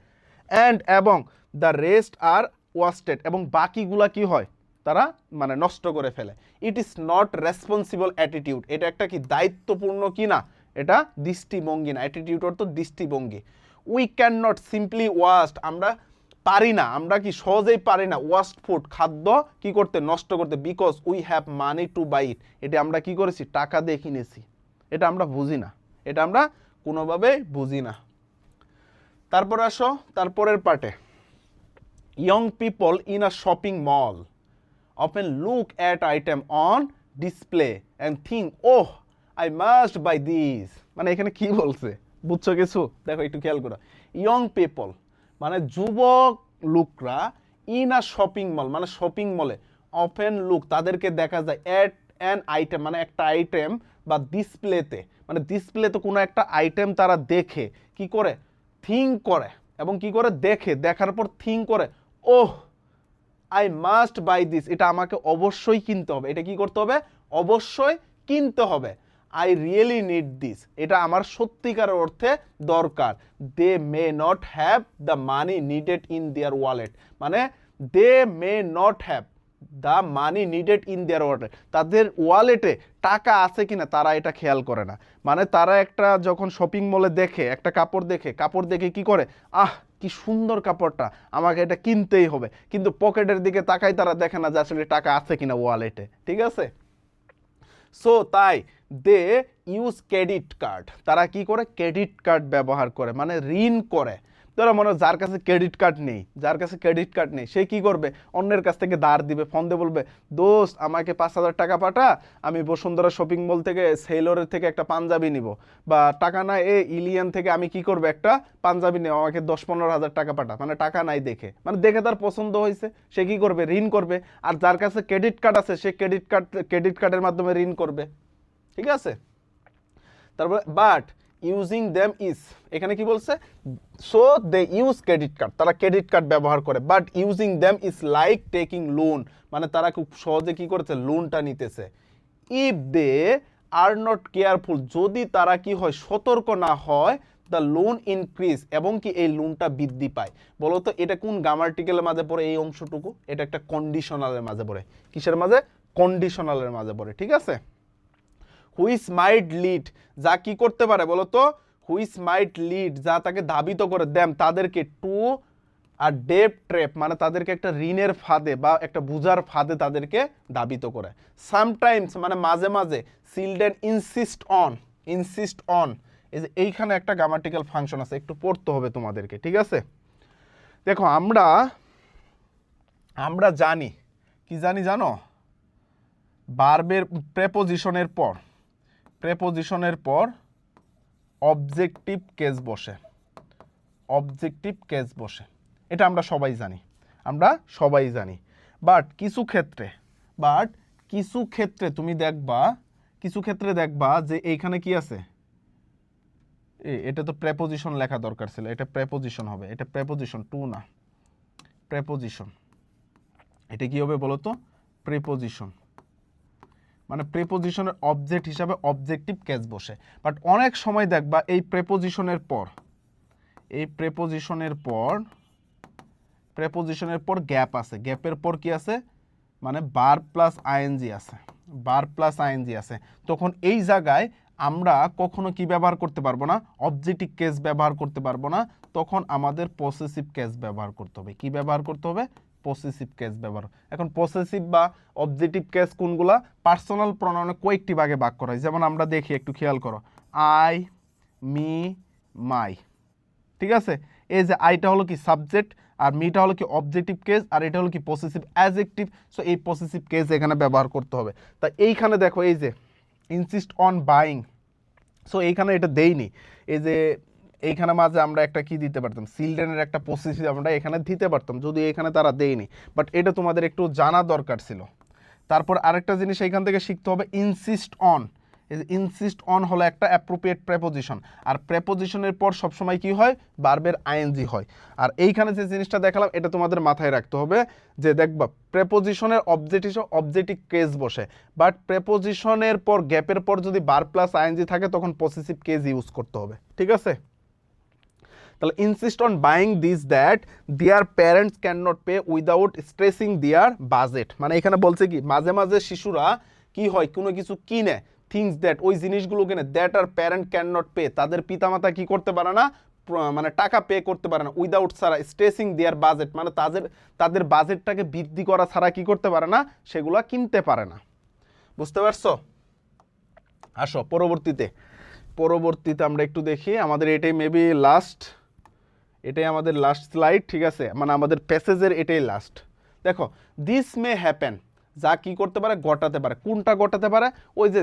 অ্যান্ড এবং দ্য রেস্ট আর ওয়াস্টেড এবং বাকিগুলা কি হয়? তারা মানে নষ্ট করে ফেলে। ইট ইজ নট রেসপন্সিবল অ্যাটিটিউড, এটা একটা কি দায়িত্বপূর্ণ কি না, এটা দৃষ্টিভঙ্গি না। অ্যাটিটিউড অর্থ দৃষ্টিভঙ্গি। We can not simply waste আমরা পারি না, আমরা কি সহজেই পারি না ওয়াস্ট ফুড খাদ্য কি করতে? নষ্ট করতে। Because we have money to buy it, এটা আমরা কি করেছি? টাকা দিয়ে কিনেছি। এটা আমরা বুঝি না, এটা আমরা কোনোভাবেই বুঝি না। তারপর আসো তারপরের পার্টে। Young people in a shopping mall often look at item on display and think, oh, I must buy these. মানে এখানে কি বলছে বুঝছো কিছু? দেখো একটু খেয়াল করো। ইয়ং পিপল মানে যুবক লোকরা, ইন আ শপিং মল মানে শপিং মলে, অফেন লুক তাদেরকে দেখা যায়, এট অ্যান আইটেম মানে একটা আইটেম, বা ডিসপ্লেতে মানে ডিসপ্লেতে কোনো একটা আইটেম তারা দেখে কি করে? থিঙ্ক করে। এবং কি করে? দেখে, দেখার পর থিঙ্ক করে, oh I must by this, এটা আমাকে অবশ্যই কিনতে হবে। এটা কি করতে হবে? অবশ্যই কিনতে হবে। আই রিয়েলি নিড দিস, এটা আমার সত্যিকার অর্থে দরকার। They may not have the money needed in their wallet মানে they may not have the money needed in their wallet, তাদের ওয়ালেটে টাকা আছে কিনা তারা এটা খেয়াল করে না। মানে তারা একটা যখন শপিং মলে দেখে একটা কাপড় দেখে কি করে? কি সুন্দর কাপড়টা, আমাকে এটা কিনতেই হবে, কিন্তু পকেটের দিকে তাকাই তারা দেখে না যে আসলে টাকা আছে কিনা ওয়ালেটে। ঠিক আছে? সো তাই দে ইউজ ক্রেডিট কার্ড, তারা কি করে? ক্রেডিট কার্ড ব্যবহার করে মানে ঋণ করে। ধরো মনে হয় যার কাছে ক্রেডিট কার্ড নেই, সে কি করবে? অন্যের কাছ থেকে ধার দিবে, ফোন দিয়ে বলবে, দোস্ত আমাকে 5,000 টাকা পাঠা, আমি বসুন্ধরা শপিং মল থেকে সেলরের থেকে একটা পাঞ্জাবি নিব, বা টাকা না ইলিয়ান থেকে আমি কি করবো? একটা পাঞ্জাবি নেব, আমাকে 10-15 হাজার টাকা পাঠা। মানে টাকা নাই দেখে, মানে দেখে তার পছন্দ হয়েছে, সে কি করবে? ঋণ করবে। আর যার কাছে ক্রেডিট কার্ড আছে সে ক্রেডিট কার্ডের মাধ্যমে ঋণ করবে। ঠিক আছে? তারপরে বাট ইউজিং দেম ইজ, এখানে কি বলছে? So they use credit card, তারা ক্রেডিট কার্ড ব্যবহার করে। But using them is like taking loan মানে তারা খুব সহজে কি করেছে? লোনটা নিতেছে। If they are not careful, যদি তারা কি হয়? সতর্ক না হয়, দ্য লোন ইনক্রিজ এবং কি এই লোনটা বৃদ্ধি পায়। বলো তো এটা কোন গ্রামাটিক্যালের মাঝে পড়ে? এই অংশটুকু এটা একটা কন্ডিশনালের মাঝে পড়ে। কিসের মাঝে? কন্ডিশনালের মাঝে পড়ে। ঠিক আছে? হুইচ মাইট লিড, যা কি করতে পারে বলো তো? হুইচ মাইট লিড, যা তাকে ধাবিত করে, দেম তাদেরকে, টু আর ডেপ ট্র্যাপ মানে তাদেরকে একটা ঋণের ফাঁদে বা একটা বুঝার ফাঁদে তাদেরকে ধাবিত করে। সামটাইমস মানে মাঝে মাঝে, চিলড্রেন ইনসিস্ট অন এই যে এইখানে একটা গ্রামাটিক্যাল ফাংশন আছে, একটু পড়তে হবে তোমাদেরকে। ঠিক আছে? দেখো আমরা জানি কি জানো? ভার্বের প্রেপোজিশনের পর অবজেক্টিভ কেস বসে, এটা আমরা সবাই জানি। বাট কিছু ক্ষেত্রে তুমি দেখবা যে এইখানে কি আছে? এটা তো প্রেপোজিশন লেখা দরকার ছিল, এটা প্রেপোজিশন হবে, এটা প্রেপোজিশন টু না, প্রেপোজিশন। এটা কি হবে বলো তো? প্রেপোজিশন মানে প্রেপোজিশনের অবজেক্ট হিসাবে অবজেক্টিভ কেস বসে। বাট অনেক সময় দেখবা এই প্রেপোজিশনের পর গ্যাপ আছে, গ্যাপের পর কি আছে? মানে ভার্ব প্লাস আইএনজি আছে। তখন এই জায়গায় আমরা কখনো কি ব্যবহার করতে পারবো না? অবজেক্টিভ কেস ব্যবহার করতে পারবো না। তখন আমাদের পসেসিভ কেস ব্যবহার করতে হবে। কি ব্যবহার করতে হবে? পসেসিভ কেস ব্যবহার। এখন পসেসিভ বা অবজেক্টিভ কেস কোনগুলা? পার্সোনাল প্রনাউনে কয়েকটি ভাগে ভাগ করা হয়। যেমন আমরা দেখি, একটু খেয়াল করো, আই, মি, মাই। ঠিক আছে? এই যে আইটা হলো কি সাবজেক্ট, আর মিটা হলো কি অবজেক্টিভ কেস, আর এটা হলো কি পসেসিভ অ্যাডজেক্টিভ। সো এই পসেসিভ কেস এখানে ব্যবহার করতে হবে। তা এইখানে দেখো, এই যে ইনসিস্ট অন বাইং, সো এইখানে এটা দেইনি। এই যে এইখানে মাঝে আমরা একটা কি দিতে পারতাম, চিলড্রেনের একটা পসেসিভ আমরা এখানে দিতে পারতাম, যদি এখানে তারা দেয়নি, বাট এটা তোমাদের একটু জানা দরকার ছিল। তারপর আরেকটা জিনিস এইখান থেকে শিখতে হবে, ইনসিস্ট অন। ইনসিস্ট অন হলো একটা অ্যাপ্রোপ্রিয়েট প্রেপোজিশন, আর প্রেপোজিশনের পর সবসময় কি হয়, ভার্বের আইএনজি হয়। আর এইখানে যে জিনিসটা দেখালাম এটা তোমাদের মাথায় রাখতে হবে, যে দেখবা প্রেপোজিশনের অবজেক্ট হিসেবে অবজেক্টিভ কেস বসে, বাট প্রেপোজিশনের পর গ্যাপের পর যদি ভার্ব প্লাস আইএনজি থাকে তখন পসেসিভ কেস ইউজ করতে হবে, ঠিক আছে? তাহলে insist on buying this that their parents can not pay without stressing their budget. মানে এখানে বলছে কি, মাঝে মাঝে শিশুরা কি হয়, কোনো কিছু কিনে, থিংস দ্যাট, ওই জিনিসগুলো কিনে, that are parent can not pay, তাদের পিতামাতা কি করতে পারে না, মানে টাকা পে করতে পারে না, উইদাউট ছাড়া, স্ট্রেসিং দেয়ার বাজেট, মানে তাদের বাজেটটাকে বৃদ্ধি করা ছাড়া কি করতে পারে না, সেগুলা কিনতে পারে না। বুঝতে পারছো? আসো পরবর্তীতে আমরা একটু দেখি, আমাদের এটাই মেবি লাস্ট, এটাই আমাদের লাস্ট স্লাইড, ঠিক আছে? মানে আমাদের প্যাসেজের এটাই লাস্ট। দেখো, দিস মে হ্যাপেন, যা কি করতে পারে, ঘটাতে পারে। কোনটা ঘটাতে পারে? ওই যে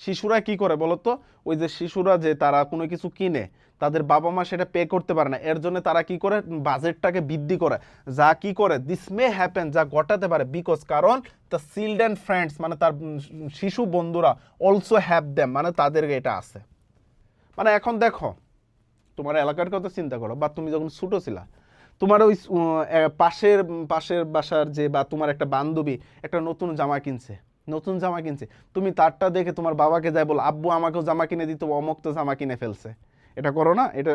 শিশুরা কি করে বলো তো, ওই যে শিশুরা যে তারা কোনো কিছু কিনে, তাদের বাবা মা সেটা পে করতে পারে না, এর জন্য তারা কি করে, বাজেটটাকে বৃদ্ধি করে। যা কি করে, দিস মে হ্যাপেন, যা ঘটাতে পারে, বিকজ, কারণ, দ্য চিলড্রেন ফ্রেন্ডস, মানে তার শিশু বন্ধুরা, অলসো হ্যাভ দেম, মানে তাদের এটা আছে। মানে এখন দেখো, তোমার এলাকার কথা চিন্তা করো, বা তুমি যখন ছোটো ছিলা, তোমার ওই পাশের বাসার যে, বা তোমার একটা বান্ধবী একটা নতুন জামা কিনছে, তুমি তারটা দেখে তোমার বাবাকে যাই বলো, আব্বু আমাকেও জামা কিনে দিত, অমুক তো জামা কিনে ফেলছে। এটা করো না? এটা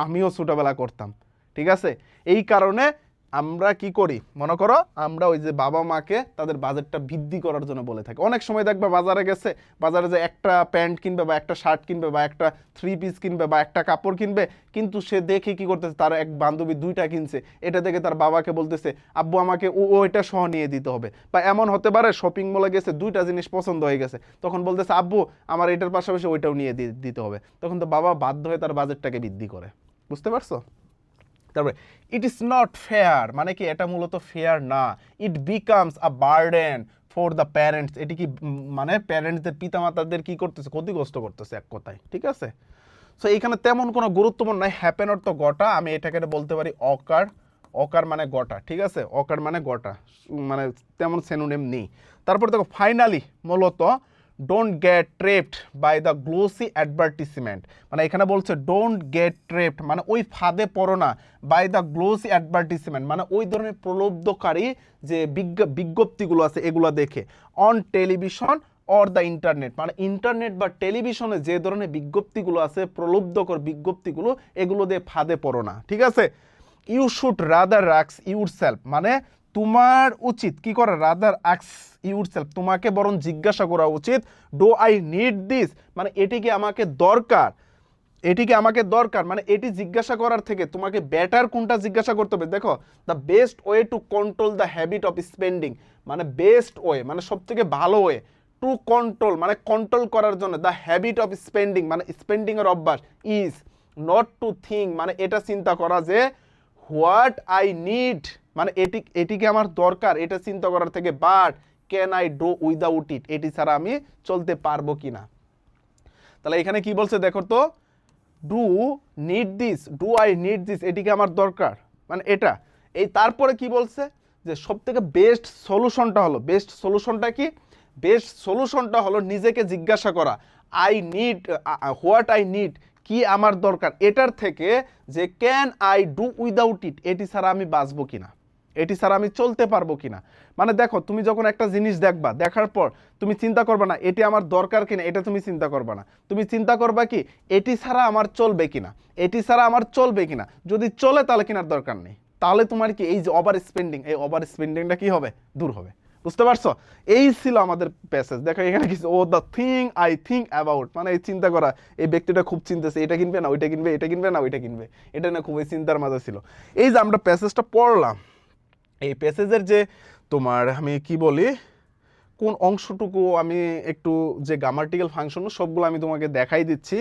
আমিও ছোটোবেলা করতাম, ঠিক আছে? এই কারণে আমরা কি করি, মনে করো আমরা ওই যে বাবা মাকে তাদের বাজেটটা বৃদ্ধি করার জন্য বলে থাকি। অনেক সময় দেখবে বাজারে যে একটা প্যান্ট কিনবে, বা একটা শার্ট কিনবে, বা একটা 3 পিস কিনবে, বা একটা কাপড় কিনবে, কিন্তু সে দেখে কি করতেছে, তার এক বান্ধবী 2টা কিনছে, এটা দেখে তার বাবাকে বলতেছে, আব্বু আমাকে ওইটা সহ নিয়ে দিতে হবে। বা এমন হতে পারে শপিং মলে গেছে, 2টা জিনিস পছন্দ হয়ে গেছে, তখন বলতেছে, আব্বু আমার এটার পাশাপাশি ওইটাও নিয়ে দিতে হবে। তখন তো বাবা বাধ্য হয়ে তার বাজেটটাকে বৃদ্ধি করে। বুঝতে পারছো? তারপরে ইট ইজ নট ফেয়ার, মানে কি, এটা মূলত ফেয়ার না। It becomes a burden for the parents, এটি কি মানে প্যারেন্টসদের, পিতামাতাদের কি করতেছে, ক্ষতিগ্রস্ত করতেছে এক কথায়, ঠিক আছে? সো এখানে তেমন কোনো গুরুত্বপূর্ণ নাই, হ্যাপেন অর্থ গটা, আমি এটাকে বলতে পারি অকার মানে গটা, ঠিক আছে? অকার মানে গটা, মানে তেমন সেনোনিম নেই। তারপর দেখো, ফাইনালি মূলত don't get trapped by the glossy advertisement, মানে এখানে বলছে ডোন্ট গেট ট্রেপড, মানে ওই ফাঁদে পড়ো না, বাই দ্য গ্লোসি অ্যাডভার্টিসমেন্ট, মানে ওই ধরনের প্রলোভকারী যে বিজ্ঞপ্তিগুলো আছে এগুলো দেখে, on television or the internet, মানে ইন্টারনেট বা টেলিভিশনে যে ধরনের বিজ্ঞপ্তিগুলো আছে, প্রলোভকর বিজ্ঞপ্তিগুলো, এগুলো দিয়ে ফাঁদে পড়ো না, ঠিক আছে? You should rather ask yourself, মানে তোমার উচিত কি করা, রাদার আস্ক ইউরসেলফ, তোমাকে বরং জিজ্ঞাসা করা উচিত, ডু আই নিড দিস, মানে এটি কি আমাকে দরকার, মানে এটি জিজ্ঞাসা করার থেকে তোমাকে বেটার কোনটা জিজ্ঞাসা করতে হবে। দেখো, the best way to control the habit of spending, মানে বেস্ট ওয়ে, মানে সব থেকে ভালো ওয়ে টু কন্ট্রোল, মানে কন্ট্রোল করার জন্য, দ্য হ্যাবিট অফ স্পেন্ডিং, মানে স্পেন্ডিং এর অভ্যাস, ইজ নট টু থিঙ্ক, মানে এটা চিন্তা করা যে হোয়াট আই নিড, মানে এটিকে আমার দরকার, এটা চিন্তা করার থেকে, but can I do without it, এটি ছাড়া আমি চলতে পারবো কিনা। তাহলে এখানে কি বলছে দেখো তো, ডু আই নিড দিস, এটিকে আমার দরকার, মানে এটা। এই তারপরে কি বলছে, যে সব থেকে বেস্ট সলিউশনটা হলো নিজেকে জিজ্ঞাসা করা, হোয়াট আই নিড, কি আমার দরকার, এটার থেকে যে can I do without it, এটি ছাড়া আমি বাঁচবো কিনা, এটি ছাড়া আমি চলতে পারবো কিনা। মানে দেখো, তুমি যখন একটা জিনিস দেখবা, দেখার পর তুমি চিন্তা করবা না এটি আমার দরকার কিনা, এটা তুমি চিন্তা করবা না, তুমি চিন্তা করবা কি, এটি ছাড়া আমার চলবে কিনা, যদি চলে তাহলে কেনার দরকার নেই, তাহলে তোমার কি এই যে ওভার স্পেন্ডিংটা কি হবে, দূর হবে। বুঝতে পারছো? এই ছিল আমাদের প্যাসেজ। দেখো এখানে কিছু, the thing I think about, মানে এই চিন্তা করা, এই ব্যক্তিটা খুব চিন্তাছে, এটা কিনবে না ওইটা কিনবে, এটা না খুব এই চিন্তার মাঝে ছিল। এই যে আমরা প্যাসেজটা পড়লাম, এই প্যাসেজের যে তোমার আমি কি বলি, কোন অংশটুকু আমি একটু যে গ্রামাটিক্যাল ফাংশন সবগুলো আমি তোমাকে দেখাই দিচ্ছি।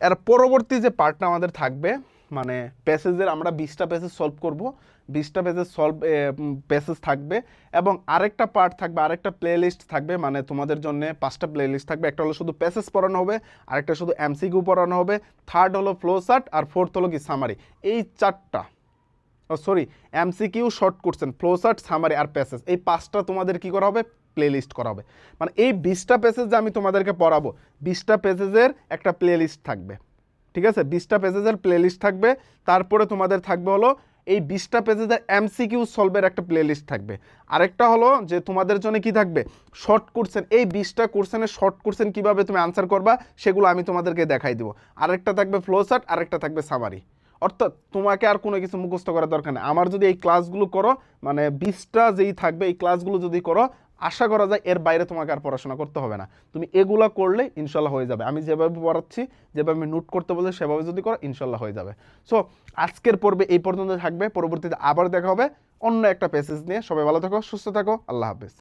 এর পরবর্তী যে পার্টটা আমাদের থাকবে মানে প্যাসেজের আমরা 20টা প্যাসেজ সলভ করব, 20টা প্যাসেজ থাকবে এবং আরেকটা পার্ট থাকবে, আরেকটা প্লে লিস্ট থাকবে, মানে তোমাদের জন্য 5টা প্লে লিস্ট থাকবে। একটা হলো শুধু প্যাসেজ পড়ানো হবে, আরেকটা শুধু এমসিকিউ পড়ানো হবে, থার্ড হলো ফ্লো চার্ট, আর ফোর্থ হলো কি সামারি। এই চারটা, MCQ, short question, flow chart, summary আর প্যাসেজ, এই 5টা তোমাদের কি করা হবে, প্লে লিস্ট করা হবে। মানে এই 20টা প্যাসেজ যে আমি তোমাদেরকে পড়াবো, 20টা প্যাসেজের একটা প্লে লিস্ট থাকবে, ঠিক আছে? 20টা পেজেসের প্লেলিস্ট থাকবে, তারপরে তোমাদের থাকবে হলো এই 20টা পেজেসের এমসিকিউ সলভের একটা প্লেলিস্ট থাকবে। আরেকটা হলো যে তোমাদের জন্য কি থাকবে, শর্ট কোশ্চেন, এই 20টা কোশ্চেনের শর্ট কোশ্চেন কীভাবে তুমি আনসার করবা সেগুলো আমি তোমাদেরকে দেখাই দিব। আরেকটা থাকবে ফ্লো চার্ট, আরেকটা থাকবে সামারি। অর্থাৎ তোমাকে আর কোনো কিছু মুখস্থ করার দরকার নেই। আমার যদি এই ক্লাসগুলো করো, মানে 20টা যেই থাকবে এই ক্লাসগুলো যদি করো, আশা করা যায় এর বাইরে তোমাকে আর পড়াশোনা করতে হবে না। তুমি এগুলা করলে ইনশাল্লাহ হয়ে যাবে। আমি যেভাবে পড়াচ্ছি, যেভাবে আমি নোট করতে বলছি সেভাবে যদি করো ইনশাল্লাহ হয়ে যাবে। সো আজকের পর্বে এই পর্যন্ত থাকবে, পরবর্তীতে আবার দেখা হবে অন্য একটা প্যাসেজ নিয়ে। সবাই ভালো থাকো, সুস্থ থাকো, আল্লাহ হাফেজ।